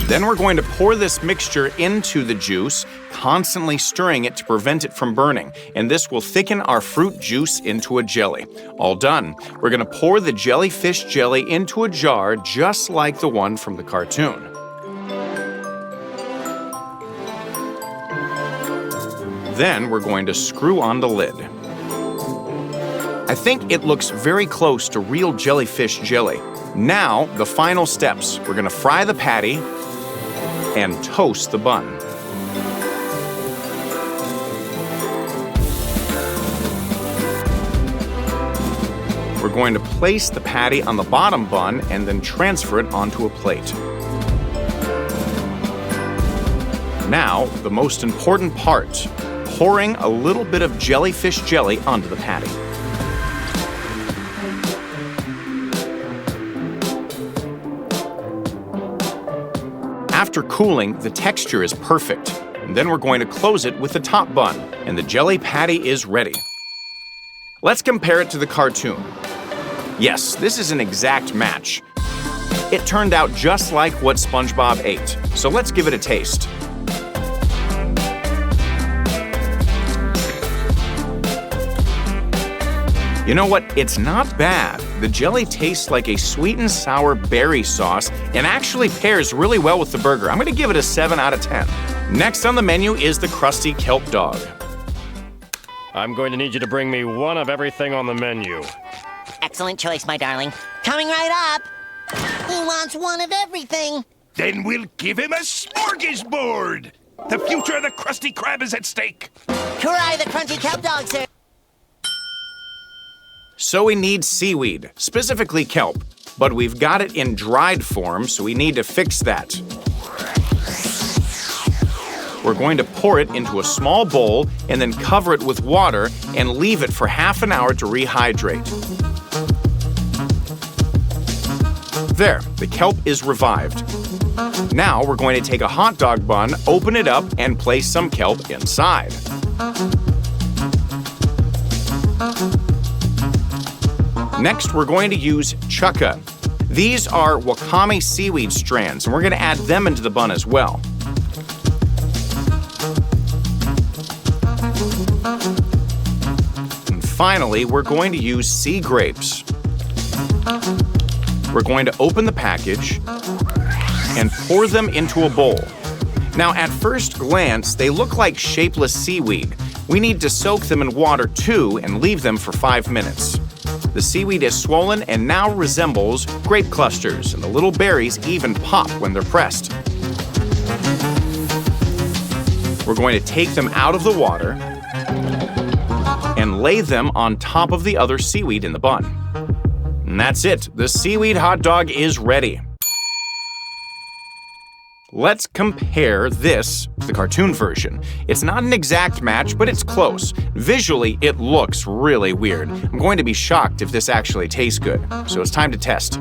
Then we're going to pour this mixture into the juice, constantly stirring it to prevent it from burning, and this will thicken our fruit juice into a jelly. All done. We're going to pour the jellyfish jelly into a jar just like the one from the cartoon. Then we're going to screw on the lid. I think it looks very close to real jellyfish jelly. Now, the final steps. We're going to fry the patty and toast the bun. we're going to place the patty on the bottom bun and then transfer it onto a plate. Now, the most important part, pouring a little bit of jellyfish jelly onto the patty. After cooling, the texture is perfect. And then we're going to close it with the top bun, and the jelly patty is ready. Let's compare it to the cartoon. Yes, this is an exact match. It turned out just like what SpongeBob ate, so let's give it a taste. You know what? It's not bad. The jelly tastes like a sweet and sour berry sauce and actually pairs really well with the burger. I'm going to give it a 7 out of 10. Next on the menu is the Krusty Kelp Dog. I'm going to need you to bring me one of everything on the menu. Excellent choice, my darling. Coming right up. He wants one of everything. Then we'll give him a smorgasbord. The future of the Krusty Krab is at stake. Try the Crunchy Kelp Dog, sir. So we need seaweed, specifically kelp, but we've got it in dried form, so we need to fix that. We're going to pour it into a small bowl and then cover it with water and leave it for half an hour to rehydrate. There, the kelp is revived. Now we're going to take a hot dog bun, open it up, and place some kelp inside. Next, we're going to use chukka. These are wakame seaweed strands, and we're going to add them into the bun as well. And finally, we're going to use sea grapes. We're going to open the package and pour them into a bowl. Now, at first glance, they look like shapeless seaweed. We need to soak them in water too and leave them for 5 minutes. The seaweed is swollen and now resembles grape clusters, and the little berries even pop when they're pressed. We're going to take them out of the water and lay them on top of the other seaweed in the bun. And that's it. The seaweed hot dog is ready. Let's compare this to the cartoon version. It's not an exact match, but it's close. Visually, it looks really weird. I'm going to be shocked if this actually tastes good. So it's time to test.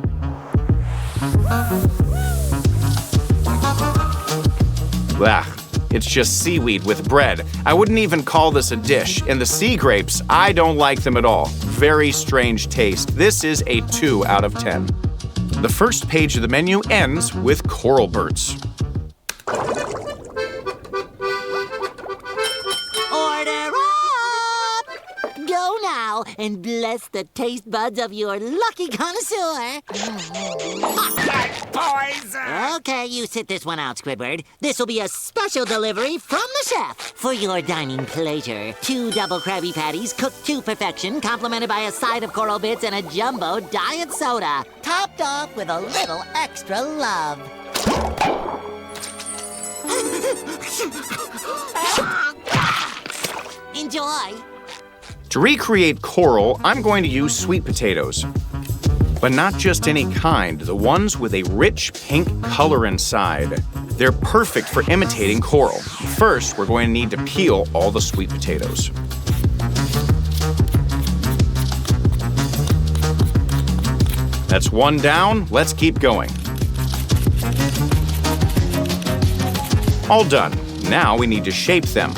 Blah. It's just seaweed with bread. I wouldn't even call this a dish. And the sea grapes, I don't like them at all. Very strange taste. This is a 2 out of 10. The first page of the menu ends with coral bursts. Order up! Go now and bless the taste buds of your lucky connoisseur. Poison! Okay, you sit this one out, Squidward. This will be a special delivery from the chef for your dining pleasure. 2 double Krabby Patties cooked to perfection, complemented by a side of coral bits and a jumbo diet soda, topped off with a little extra love. Enjoy. To recreate coral, I'm going to use sweet potatoes. But not just any kind, the ones with a rich pink color inside. They're perfect for imitating coral. First, we're going to need to peel all the sweet potatoes. That's one down. Let's keep going. All done. Now we need to shape them.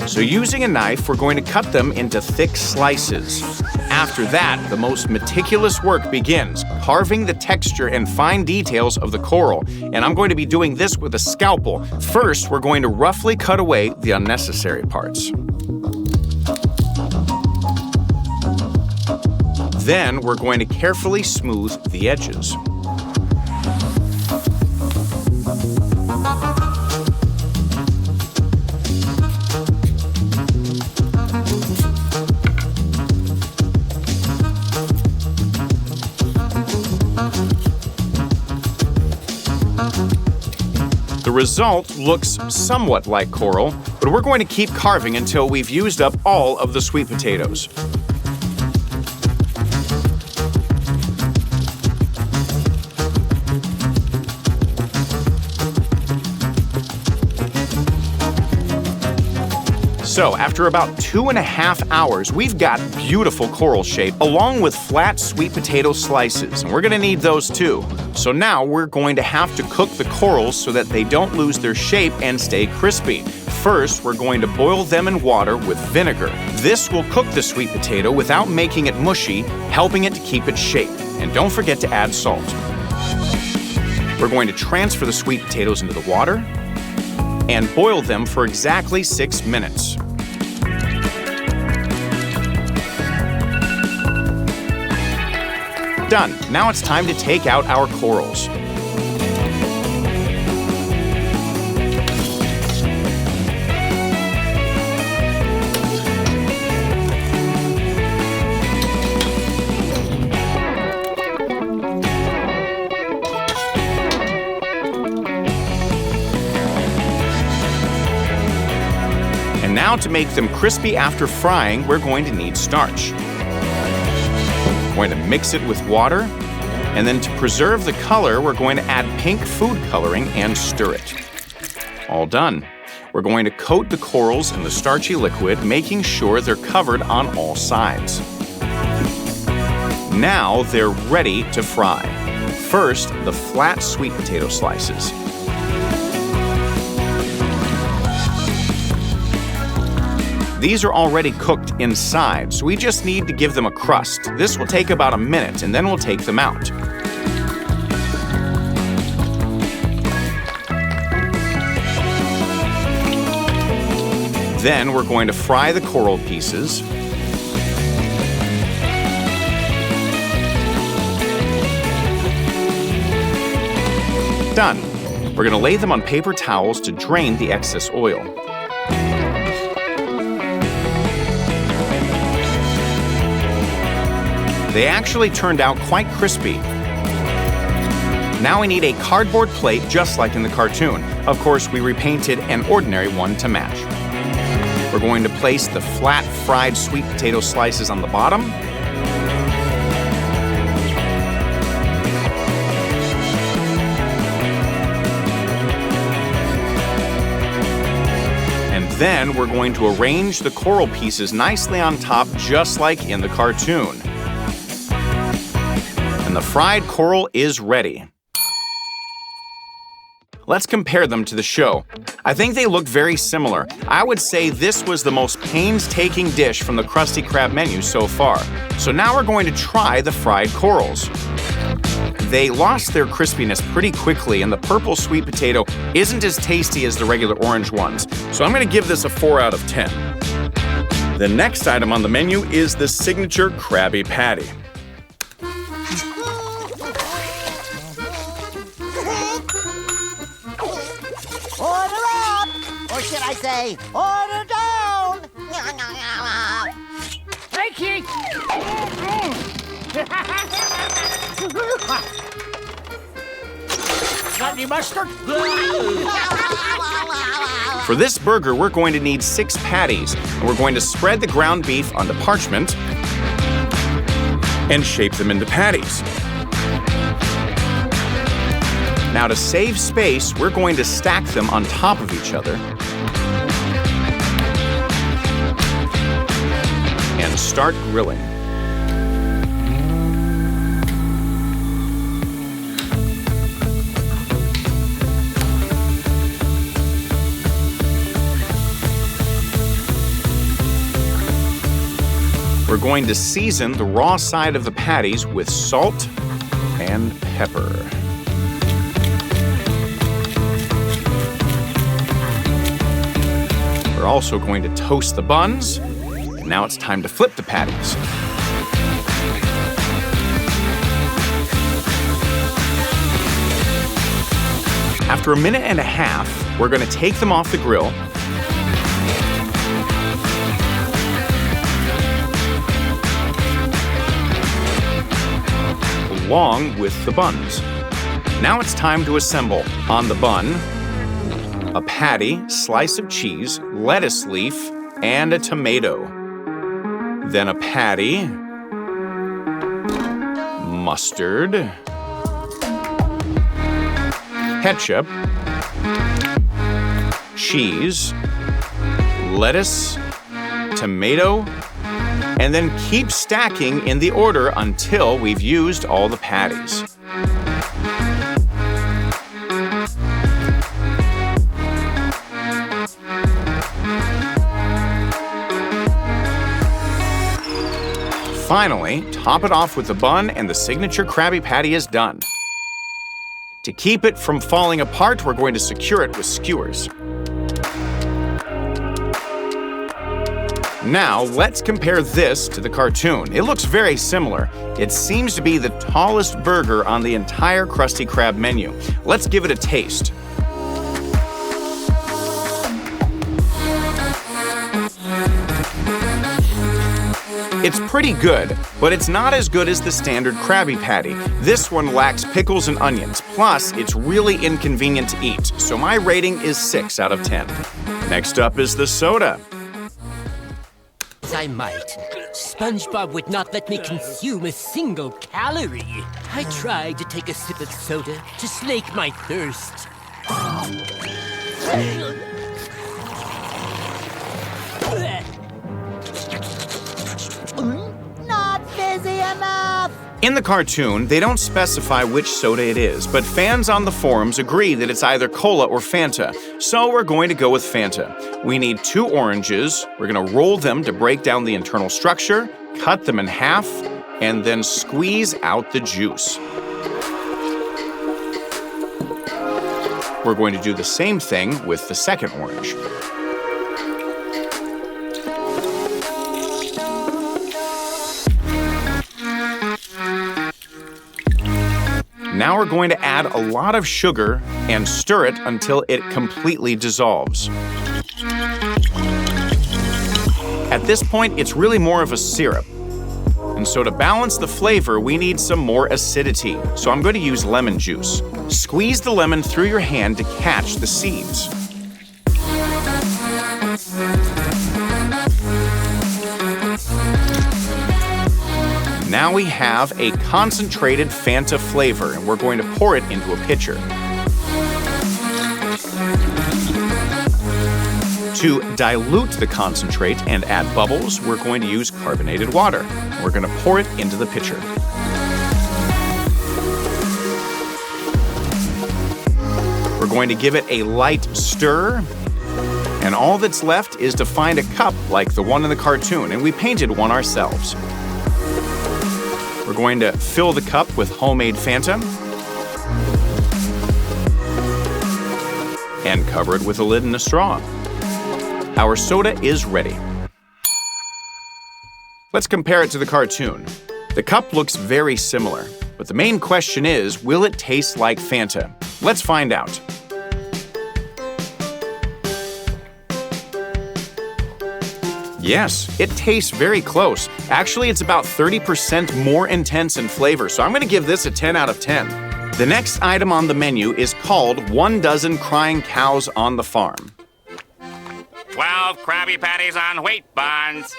So using a knife, we're going to cut them into thick slices. After that, the most meticulous work begins, carving the texture and fine details of the coral. And I'm going to be doing this with a scalpel. First, we're going to roughly cut away the unnecessary parts. Then we're going to carefully smooth the edges. The result looks somewhat like coral, but we're going to keep carving until we've used up all of the sweet potatoes. So, after about 2.5 hours, we've got beautiful coral shape along with flat sweet potato slices, and we're gonna need those too. So now we're going to have to cook the corals so that they don't lose their shape and stay crispy. First, we're going to boil them in water with vinegar. This will cook the sweet potato without making it mushy, helping it to keep its shape. And don't forget to add salt. We're going to transfer the sweet potatoes into the water and boil them for exactly 6 minutes. Done. Now it's time to take out our corals. And now to make them crispy after frying, we're going to need starch. We're going to mix it with water, and then to preserve the color, we're going to add pink food coloring and stir it. All done. We're going to coat the corals in the starchy liquid, making sure they're covered on all sides. Now they're ready to fry. First, the flat sweet potato slices. These are already cooked inside, so we just need to give them a crust. This will take about a minute, and then we'll take them out. Then we're going to fry the coral pieces. Done. We're going to lay them on paper towels to drain the excess oil. They actually turned out quite crispy. Now we need a cardboard plate just like in the cartoon. Of course, we repainted an ordinary one to match. We're going to place the flat fried sweet potato slices on the bottom. And then we're going to arrange the coral pieces nicely on top just like in the cartoon. And the fried coral is ready. Let's compare them to the show. I think they look very similar. I would say this was the most painstaking dish from the Krusty Krab menu so far. So now we're going to try the fried corals. They lost their crispiness pretty quickly, and the purple sweet potato isn't as tasty as the regular orange ones. So I'm going to give this a 4 out of 10. The next item on the menu is the signature Krabby Patty. Order up! Or should I say, order down! Thank you! Got any mustard? For this burger, we're going to need 6 patties, and we're going to spread the ground beef onto parchment and shape them into patties. Now to save space, we're going to stack them on top of each other and start grilling. We're going to season the raw side of the patties with salt and pepper. We're also going to toast the buns. Now it's time to flip the patties. After a minute and a half, we're going to take them off the grill. Along with the buns. Now it's time to assemble. On the bun, a patty, slice of cheese, lettuce leaf, and a tomato. Then a patty, mustard, ketchup, cheese, lettuce, tomato, and then keep stacking in the order until we've used all the patties. Finally, top it off with the bun and the signature Krabby Patty is done. To keep it from falling apart, we're going to secure it with skewers. Now, let's compare this to the cartoon. It looks very similar. It seems to be the tallest burger on the entire Krusty Krab menu. Let's give it a taste. It's pretty good, but it's not as good as the standard Krabby Patty. This one lacks pickles and onions, plus it's really inconvenient to eat, so my rating is 6 out of 10. Next up is the soda. I might. SpongeBob would not let me consume a single calorie. I tried to take a sip of soda to slake my thirst. Not busy enough! In the cartoon, they don't specify which soda it is, but fans on the forums agree that it's either cola or Fanta, so we're going to go with Fanta. We need 2 oranges, we're going to roll them to break down the internal structure, cut them in half, and then squeeze out the juice. We're going to do the same thing with the second orange. Now we're going to add a lot of sugar and stir it until it completely dissolves. At this point, it's really more of a syrup. And so to balance the flavor, we need some more acidity. So I'm going to use lemon juice. Squeeze the lemon through your hand to catch the seeds. Now we have a concentrated Fanta flavor, and we're going to pour it into a pitcher. To dilute the concentrate and add bubbles, we're going to use carbonated water. We're going to pour it into the pitcher. We're going to give it a light stir, and all that's left is to find a cup like the one in the cartoon, and we painted one ourselves. We're going to fill the cup with homemade Fanta and cover it with a lid and a straw. Our soda is ready. Let's compare it to the cartoon. The cup looks very similar, but the main question is, will it taste like Fanta? Let's find out. Yes, it tastes very close. Actually, it's about 30% more intense in flavor, so I'm going to give this a 10 out of 10. The next item on the menu is called 1 dozen crying cows on the farm. 12 Krabby Patties on wheat buns.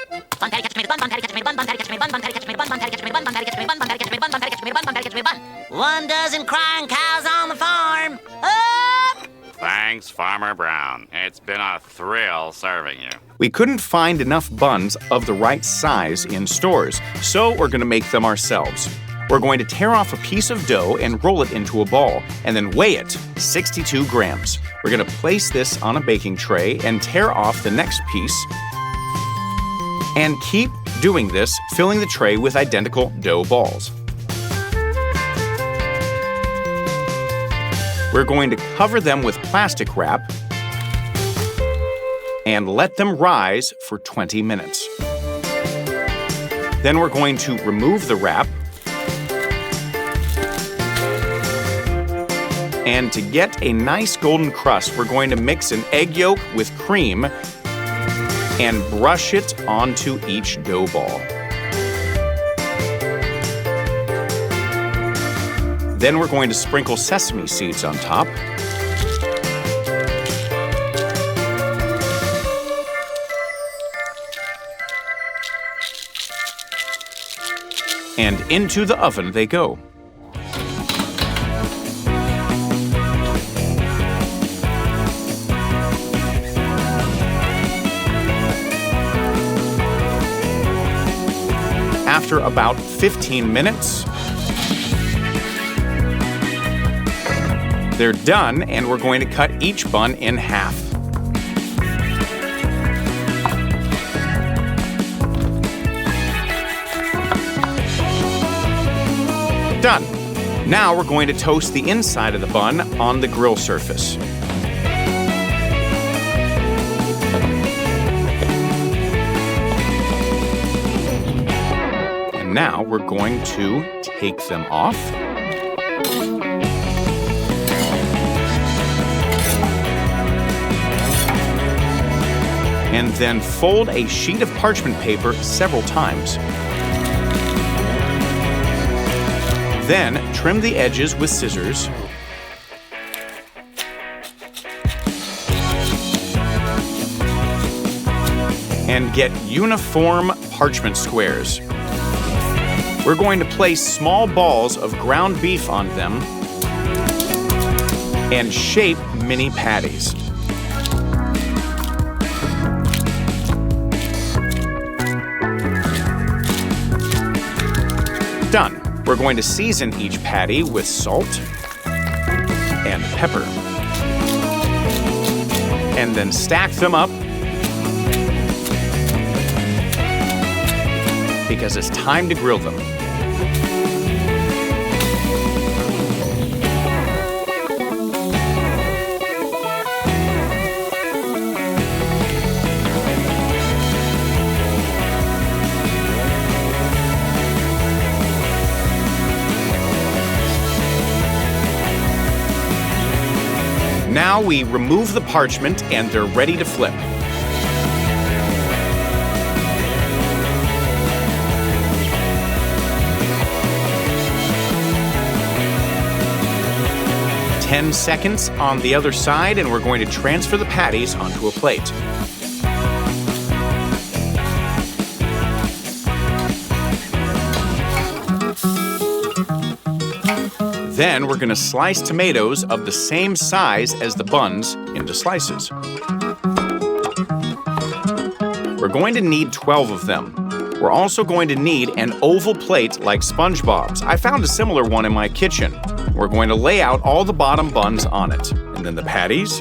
1 dozen crying cows on the farm. Up! Thanks, Farmer Brown. It's been a thrill serving you. We couldn't find enough buns of the right size in stores, so we're going to make them ourselves. We're going to tear off a piece of dough and roll it into a ball, and then weigh it, 62 grams. We're going to place this on a baking tray and tear off the next piece, and keep doing this, filling the tray with identical dough balls. We're going to cover them with plastic wrap and let them rise for 20 minutes. Then we're going to remove the wrap, and to get a nice golden crust, we're going to mix an egg yolk with cream and brush it onto each dough ball. Then we're going to sprinkle sesame seeds on top. And into the oven they go. after about 15 minutes. They're done, and we're going to cut each bun in half. Done. Now we're going to toast the inside of the bun on the grill surface. And now we're going to take them off. And then fold a sheet of parchment paper several times. Then trim the edges with scissors. And get uniform parchment squares. We're going to place small balls of ground beef on them and shape mini patties. Done. We're going to season each patty with salt and pepper. And then stack them up because it's time to grill them. Now we remove the parchment and they're ready to flip. "10 seconds on the other side, and we're going to transfer the patties onto a plate. Then we're going to slice tomatoes of the same size as the buns into slices. We're going to need 12 of them. We're also going to need an oval plate like SpongeBob's. I found a similar one in my kitchen. We're going to lay out all the bottom buns on it, and then the patties,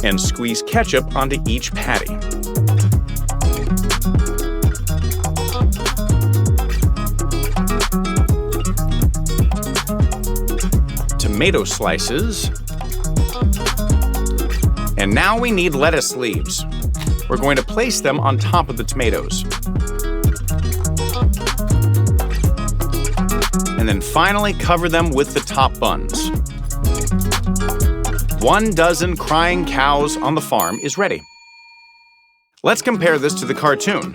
and squeeze ketchup onto each patty. Tomato slices. And now we need lettuce leaves. We're going to place them on top of the tomatoes. And then finally cover them with the top buns. 1 dozen crying cows on the farm is ready. Let's compare this to the cartoon.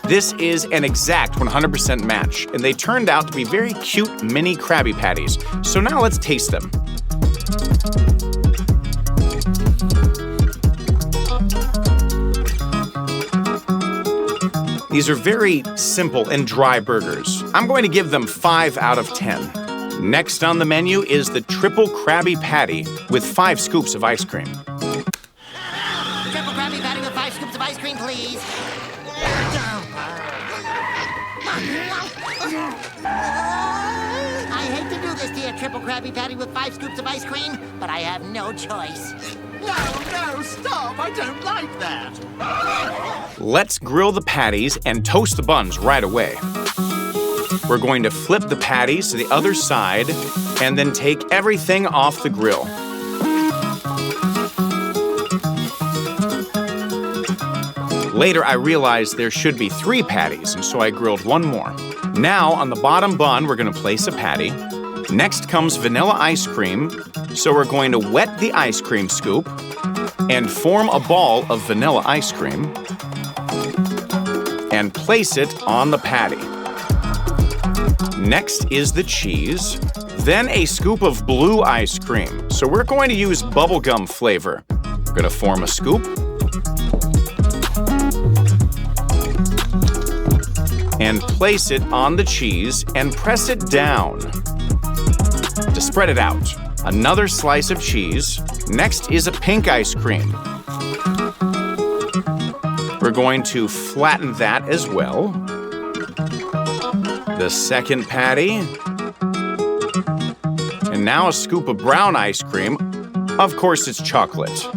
This is an exact 100% match, and they turned out to be very cute mini Krabby Patties. So now let's taste them. These are very simple and dry burgers. I'm going to give them 5 out of 10. Next on the menu is the triple Krabby Patty with 5 scoops of ice cream. Triple Krabby Patty with 5 scoops of ice cream, please. I hate to do this to you, triple Krabby Patty with 5 scoops of ice cream, but I have no choice. No, stop! I don't like that! Let's grill the patties and toast the buns right away. We're going to flip the patties to the other side and then take everything off the grill. Later, I realized there should be 3 patties, and so I grilled 1 more. Now, on the bottom bun, we're going to place a patty. Next comes vanilla ice cream, so we're going to wet the ice cream scoop and form a ball of vanilla ice cream and place it on the patty. Next is the cheese, then a scoop of blue ice cream. So we're going to use bubblegum flavor. We're going to form a scoop and place it on the cheese and press it down to spread it out. Another slice of cheese. Next is a pink ice cream. We're going to flatten that as well. The second patty. And now a scoop of brown ice cream. Of course, it's chocolate.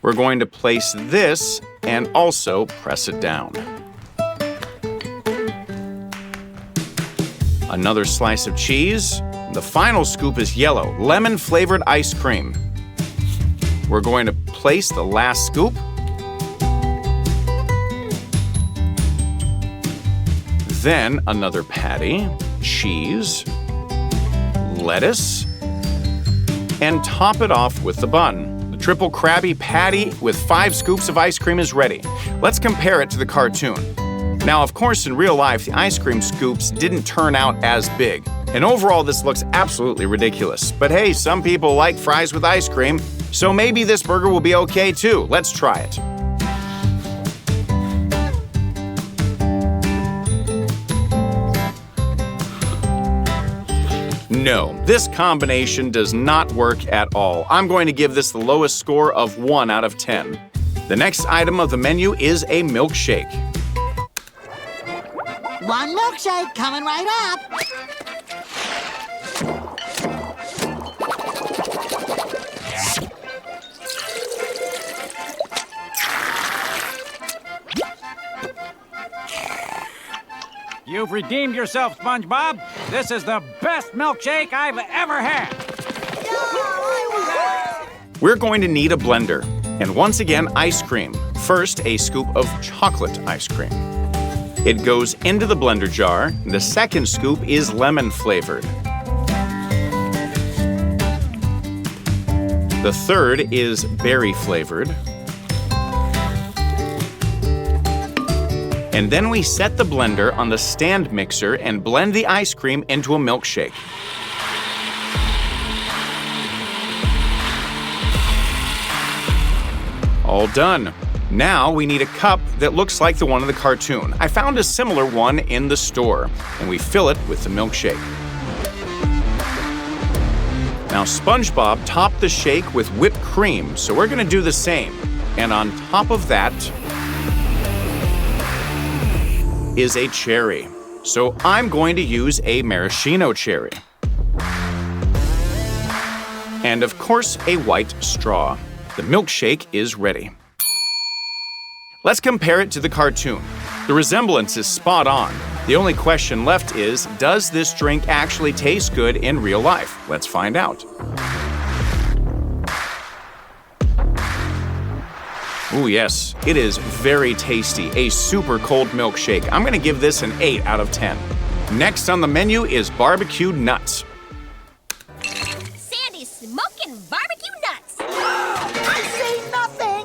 We're going to place this and also press it down. Another slice of cheese. The final scoop is yellow, lemon-flavored ice cream. We're going to place the last scoop. Then another patty, cheese, lettuce, and top it off with the bun. The triple Krabby Patty with 5 scoops of ice cream is ready. Let's compare it to the cartoon. Now, of course, in real life, the ice cream scoops didn't turn out as big. And overall, this looks absolutely ridiculous. But hey, some people like fries with ice cream, so maybe this burger will be okay too. Let's try it. No, this combination does not work at all. I'm going to give this the lowest score of 1 out of 10. The next item of the menu is a milkshake. 1 milkshake coming right up. You've redeemed yourself, SpongeBob. This is the best milkshake I've ever had. We're going to need a blender. And once again, ice cream. First, a scoop of chocolate ice cream. It goes into the blender jar. The second scoop is lemon flavored. The third is berry flavored. And then we set the blender on the stand mixer and blend the ice cream into a milkshake. All done. Now we need a cup that looks like the one in the cartoon. I found a similar one in the store, and we fill it with the milkshake. Now SpongeBob topped the shake with whipped cream, so we're gonna do the same. And on top of that is a cherry. So I'm going to use a maraschino cherry. And of course, a white straw. The milkshake is ready. Let's compare it to the cartoon. The resemblance is spot on. The only question left is, does this drink actually taste good in real life? Let's find out. Ooh, yes, it is very tasty. A super cold milkshake. I'm gonna give this an 8 out of 10. Next on the menu is barbecued nuts. Sandy's smoking barbecue nuts. I say nothing.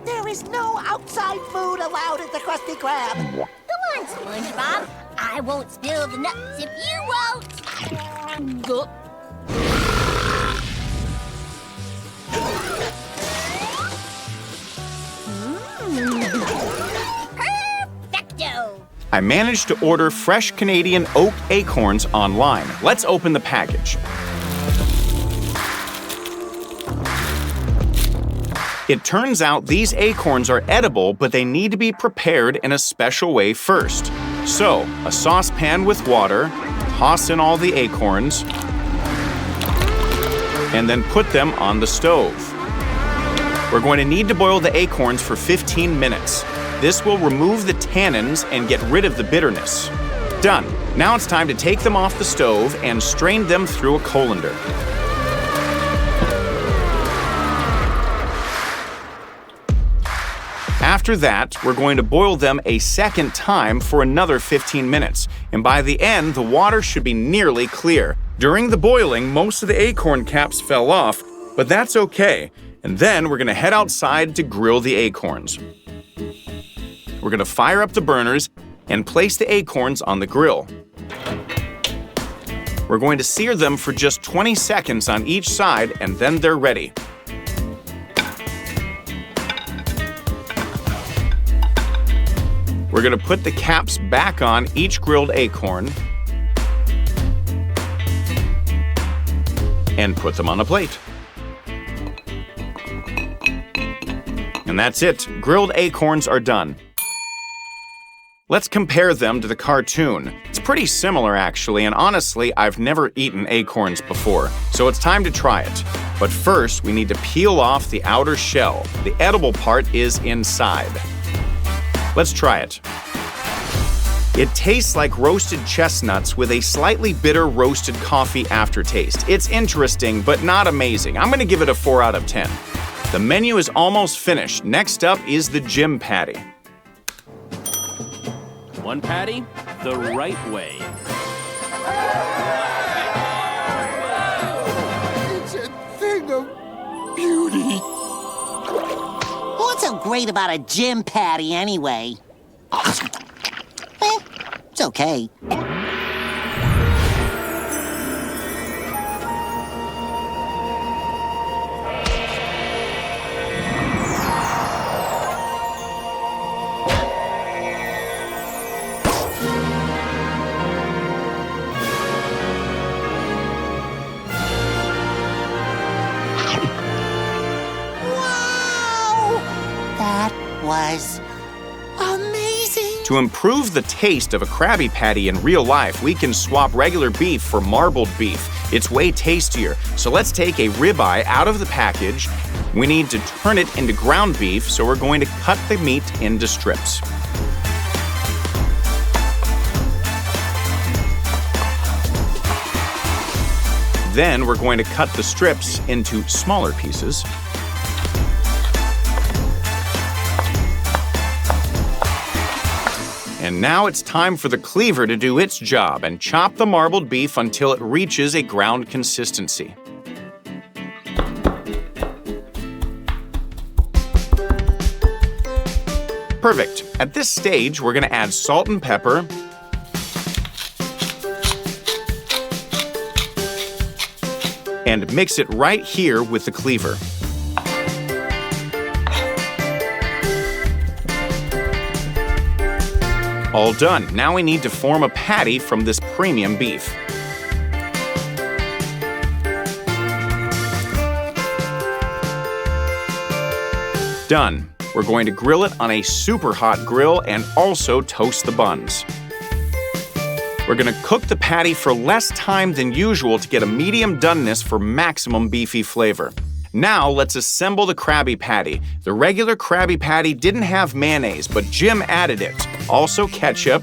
There is no outside food allowed at the Krusty Krab. Come on, SpongeBob. I won't spill the nuts if you won't. Go. Perfecto! I managed to order fresh Canadian oak acorns online. Let's open the package. It turns out these acorns are edible, but they need to be prepared in a special way first. So, a saucepan with water, toss in all the acorns, and then put them on the stove. We're going to need to boil the acorns for 15 minutes. This will remove the tannins and get rid of the bitterness. Done. Now it's time to take them off the stove and strain them through a colander. After that, we're going to boil them a second time for another 15 minutes. And by the end, the water should be nearly clear. During the boiling, most of the acorn caps fell off, but that's okay. And then we're gonna head outside to grill the acorns. We're gonna fire up the burners and place the acorns on the grill. We're going to sear them for just 20 seconds on each side, and then they're ready. We're gonna put the caps back on each grilled acorn and put them on a plate. And that's it. Grilled acorns are done. Let's compare them to the cartoon. It's pretty similar, actually, and honestly, I've never eaten acorns before, so it's time to try it. But first, we need to peel off the outer shell. The edible part is inside. Let's try it. It tastes like roasted chestnuts with a slightly bitter roasted coffee aftertaste. It's interesting, but not amazing. I'm gonna give it a 4 out of 10. The menu is almost finished. Next up is the Jim Patty. One patty, the right way. It's a thing of beauty. What's so great about a Jim Patty, anyway? It's okay. Was amazing. To improve the taste of a Krabby Patty in real life, we can swap regular beef for marbled beef. It's way tastier. So let's take a ribeye out of the package. We need to turn it into ground beef, so we're going to cut the meat into strips. Then we're going to cut the strips into smaller pieces. And now it's time for the cleaver to do its job and chop the marbled beef until it reaches a ground consistency. Perfect. At this stage, we're going to add salt and pepper, and mix it right here with the cleaver. All done. Now we need to form a patty from this premium beef. Done. We're going to grill it on a super hot grill and also toast the buns. We're going to cook the patty for less time than usual to get a medium doneness for maximum beefy flavor. Now let's assemble the Krabby Patty. The regular Krabby Patty didn't have mayonnaise, but Jim added it. Also ketchup,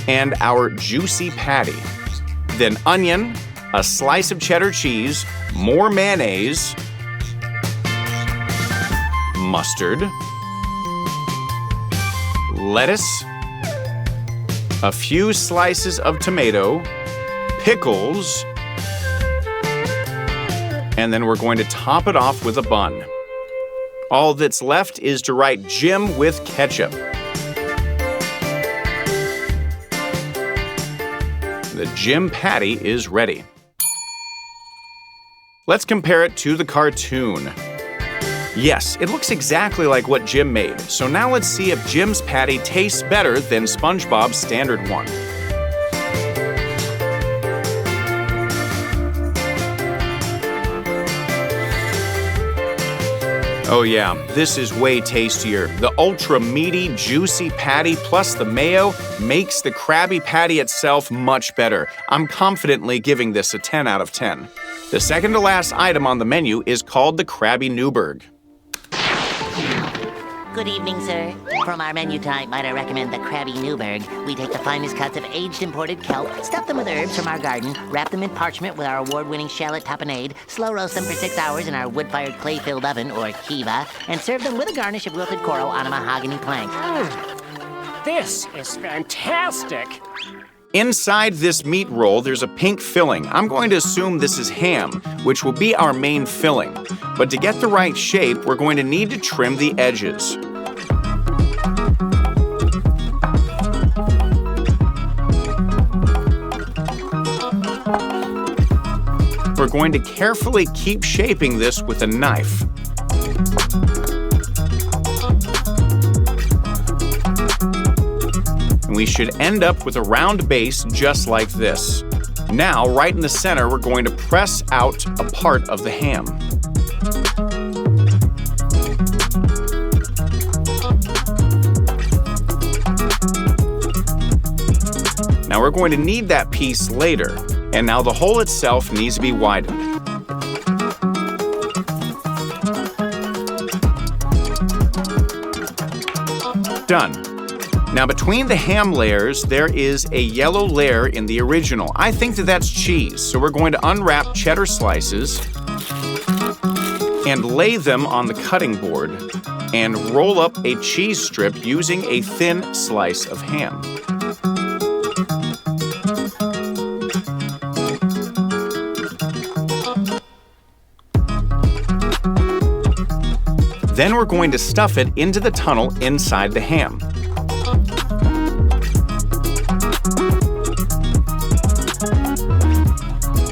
and our juicy patty. Then onion, a slice of cheddar cheese, more mayonnaise, mustard, lettuce, a few slices of tomato, pickles, and then we're going to top it off with a bun. All that's left is to write Jim with ketchup. The Jim Patty is ready. Let's compare it to the cartoon. Yes, it looks exactly like what Jim made, so now let's see if Jim's patty tastes better than SpongeBob's standard one. Oh yeah, this is way tastier. The ultra meaty, juicy patty plus the mayo makes the Krabby Patty itself much better. I'm confidently giving this a 10 out of 10. The second to last item on the menu is called the Krabby Nürburg. Good evening, sir. From our menu type, might I recommend the Krabby Nürburg. We take the finest cuts of aged imported kelp, stuff them with herbs from our garden, wrap them in parchment with our award-winning shallot tapenade, slow roast them for 6 hours in our wood-fired clay-filled oven, or kiva, and serve them with a garnish of wilted coral on a mahogany plank. This is fantastic! Inside this meat roll, there's a pink filling. I'm going to assume this is ham, which will be our main filling. But to get the right shape, we're going to need to trim the edges. We're going to carefully keep shaping this with a knife. We should end up with a round base just like this. Now, right in the center, we're going to press out a part of the ham. we're going to need that piece later. And now the hole itself needs to be widened. Done. Now between the ham layers, there is a yellow layer in the original. I think that that's cheese, so we're going to unwrap cheddar slices and lay them on the cutting board and roll up a cheese strip using a thin slice of ham. Then we're going to stuff it into the tunnel inside the ham.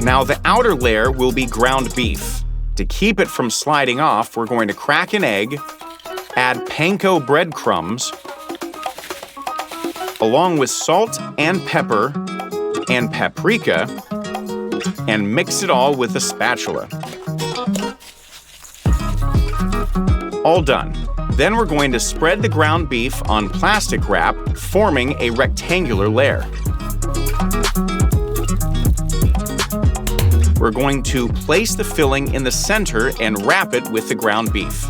Now the outer layer will be ground beef. To keep it from sliding off, we're going to crack an egg, add panko breadcrumbs, along with salt and pepper and paprika, and mix it all with a spatula. All done. Then we're going to spread the ground beef on plastic wrap, forming a rectangular layer. We're going to place the filling in the center and wrap it with the ground beef.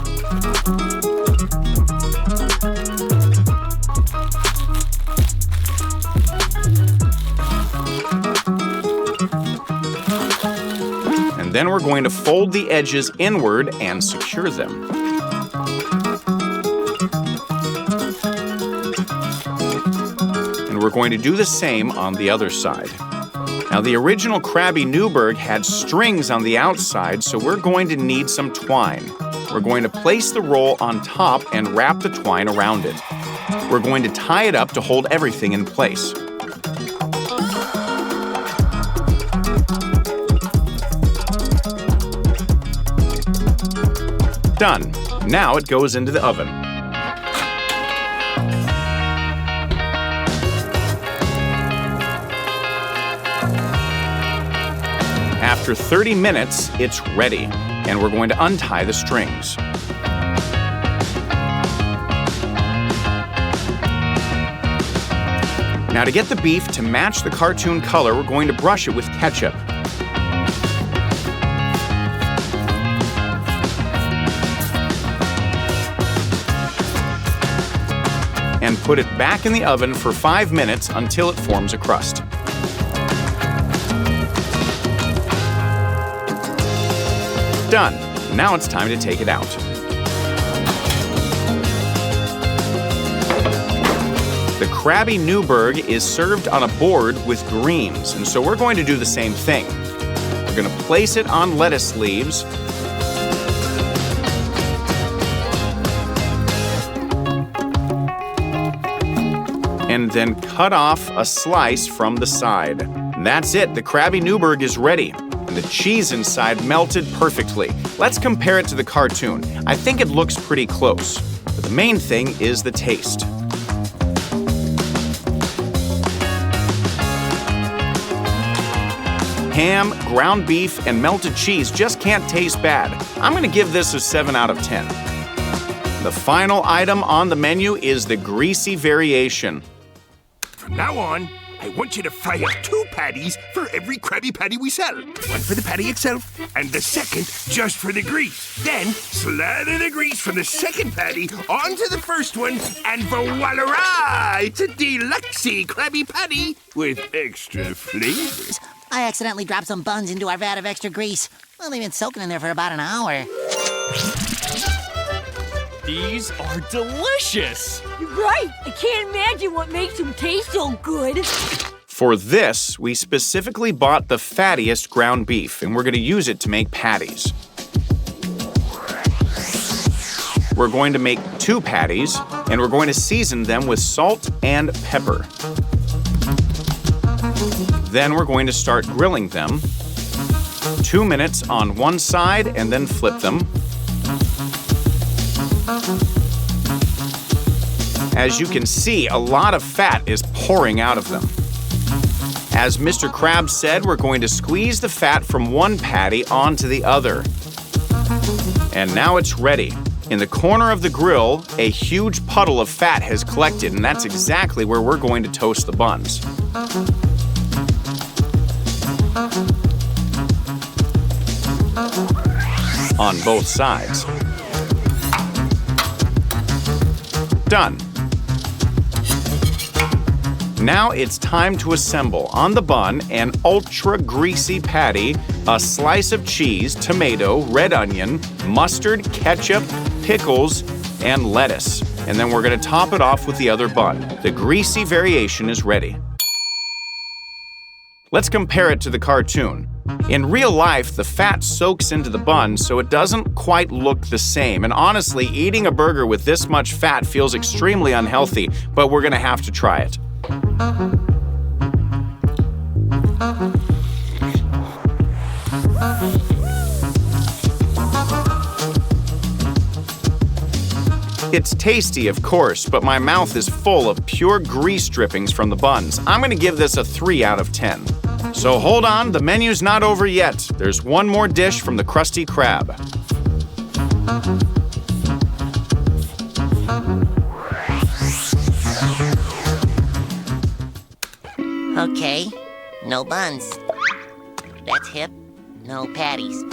And then we're going to fold the edges inward and secure them. And we're going to do the same on the other side. Now, the original Krabby Nürburg had strings on the outside, so we're going to need some twine. We're going to place the roll on top and wrap the twine around it. We're going to tie it up to hold everything in place. Done. Now it goes into the oven. After 30 minutes, it's ready, and we're going to untie the strings. Now, to get the beef to match the cartoon color, we're going to brush it with ketchup. And put it back in the oven for 5 minutes until it forms a crust. Done. Now it's time to take it out. The Krabby Nürburg is served on a board with greens, and so we're going to do the same thing. We're going to place it on lettuce leaves. And then cut off a slice from the side. And that's it. The Krabby Nürburg is ready. And the cheese inside melted perfectly. Let's compare it to the cartoon. I think it looks pretty close. But the main thing is the taste. Ham, ground beef, and melted cheese just can't taste bad. I'm going to give this a 7 out of 10. The final item on the menu is the greasy variation. From now on, I want you to fry up 2 patties for every Krabby Patty we sell. One for the patty itself, and the second just for the grease. Then slather the grease from the second patty onto the first one, and voila! It's a Deluxe Krabby Patty with extra flavors. I accidentally dropped some buns into our vat of extra grease. Well, they've been soaking in there for about an hour. These are delicious! You're right! I can't imagine what makes them taste so good. For this, we specifically bought the fattiest ground beef, and we're going to use it to make patties. We're going to make 2 patties, and we're going to season them with salt and pepper. Then we're going to start grilling them. 2 minutes on one side, and then flip them. As you can see, a lot of fat is pouring out of them. As Mr. Krabs said, we're going to squeeze the fat from one patty onto the other. And now it's ready. In the corner of the grill, a huge puddle of fat has collected, and that's exactly where we're going to toast the buns. On both sides. Done. Now it's time to assemble on the bun an ultra greasy patty, a slice of cheese, tomato, red onion, mustard, ketchup, pickles, and lettuce. And then we're gonna top it off with the other bun. The greasy variation is ready. Let's compare it to the cartoon. In real life, the fat soaks into the bun, so it doesn't quite look the same. And honestly, eating a burger with this much fat feels extremely unhealthy, but we're gonna have to try it. It's tasty, of course, but my mouth is full of pure grease drippings from the buns. I'm gonna give this a 3 out of 10. So hold on, the menu's not over yet. There's one more dish from the Krusty Krab. Okay, no buns. That's hip. No patties.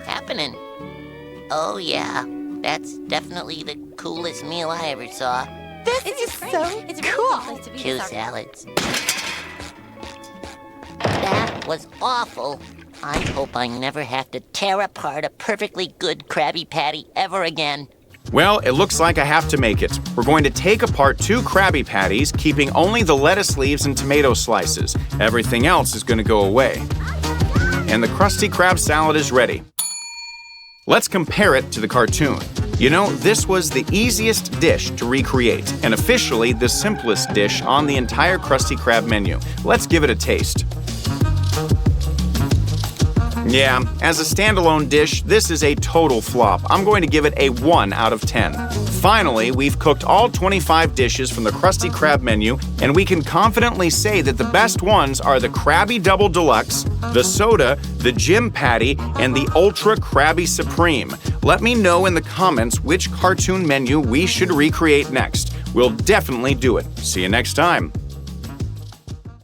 Happening. Oh yeah, that's definitely the coolest meal I ever saw. This is so cool. 2 salads. That was awful. I hope I never have to tear apart a perfectly good Krabby Patty ever again. Well, it looks like I have to make it. We're going to take apart 2 Krabby Patties, keeping only the lettuce leaves and tomato slices. Everything else is going to go away. And the Krusty Krab salad is ready. Let's compare it to the cartoon. You know, this was the easiest dish to recreate, and officially the simplest dish on the entire Krusty Krab menu. Let's give it a taste. Yeah, as a standalone dish, this is a total flop. I'm going to give it a 1 out of 10. Finally, we've cooked all 25 dishes from the Krusty Krab menu, and we can confidently say that the best ones are the Krabby Double Deluxe, the Soda, the Gym Patty, and the Ultra Krabby Supreme. Let me know in the comments which cartoon menu we should recreate next. We'll definitely do it. See you next time.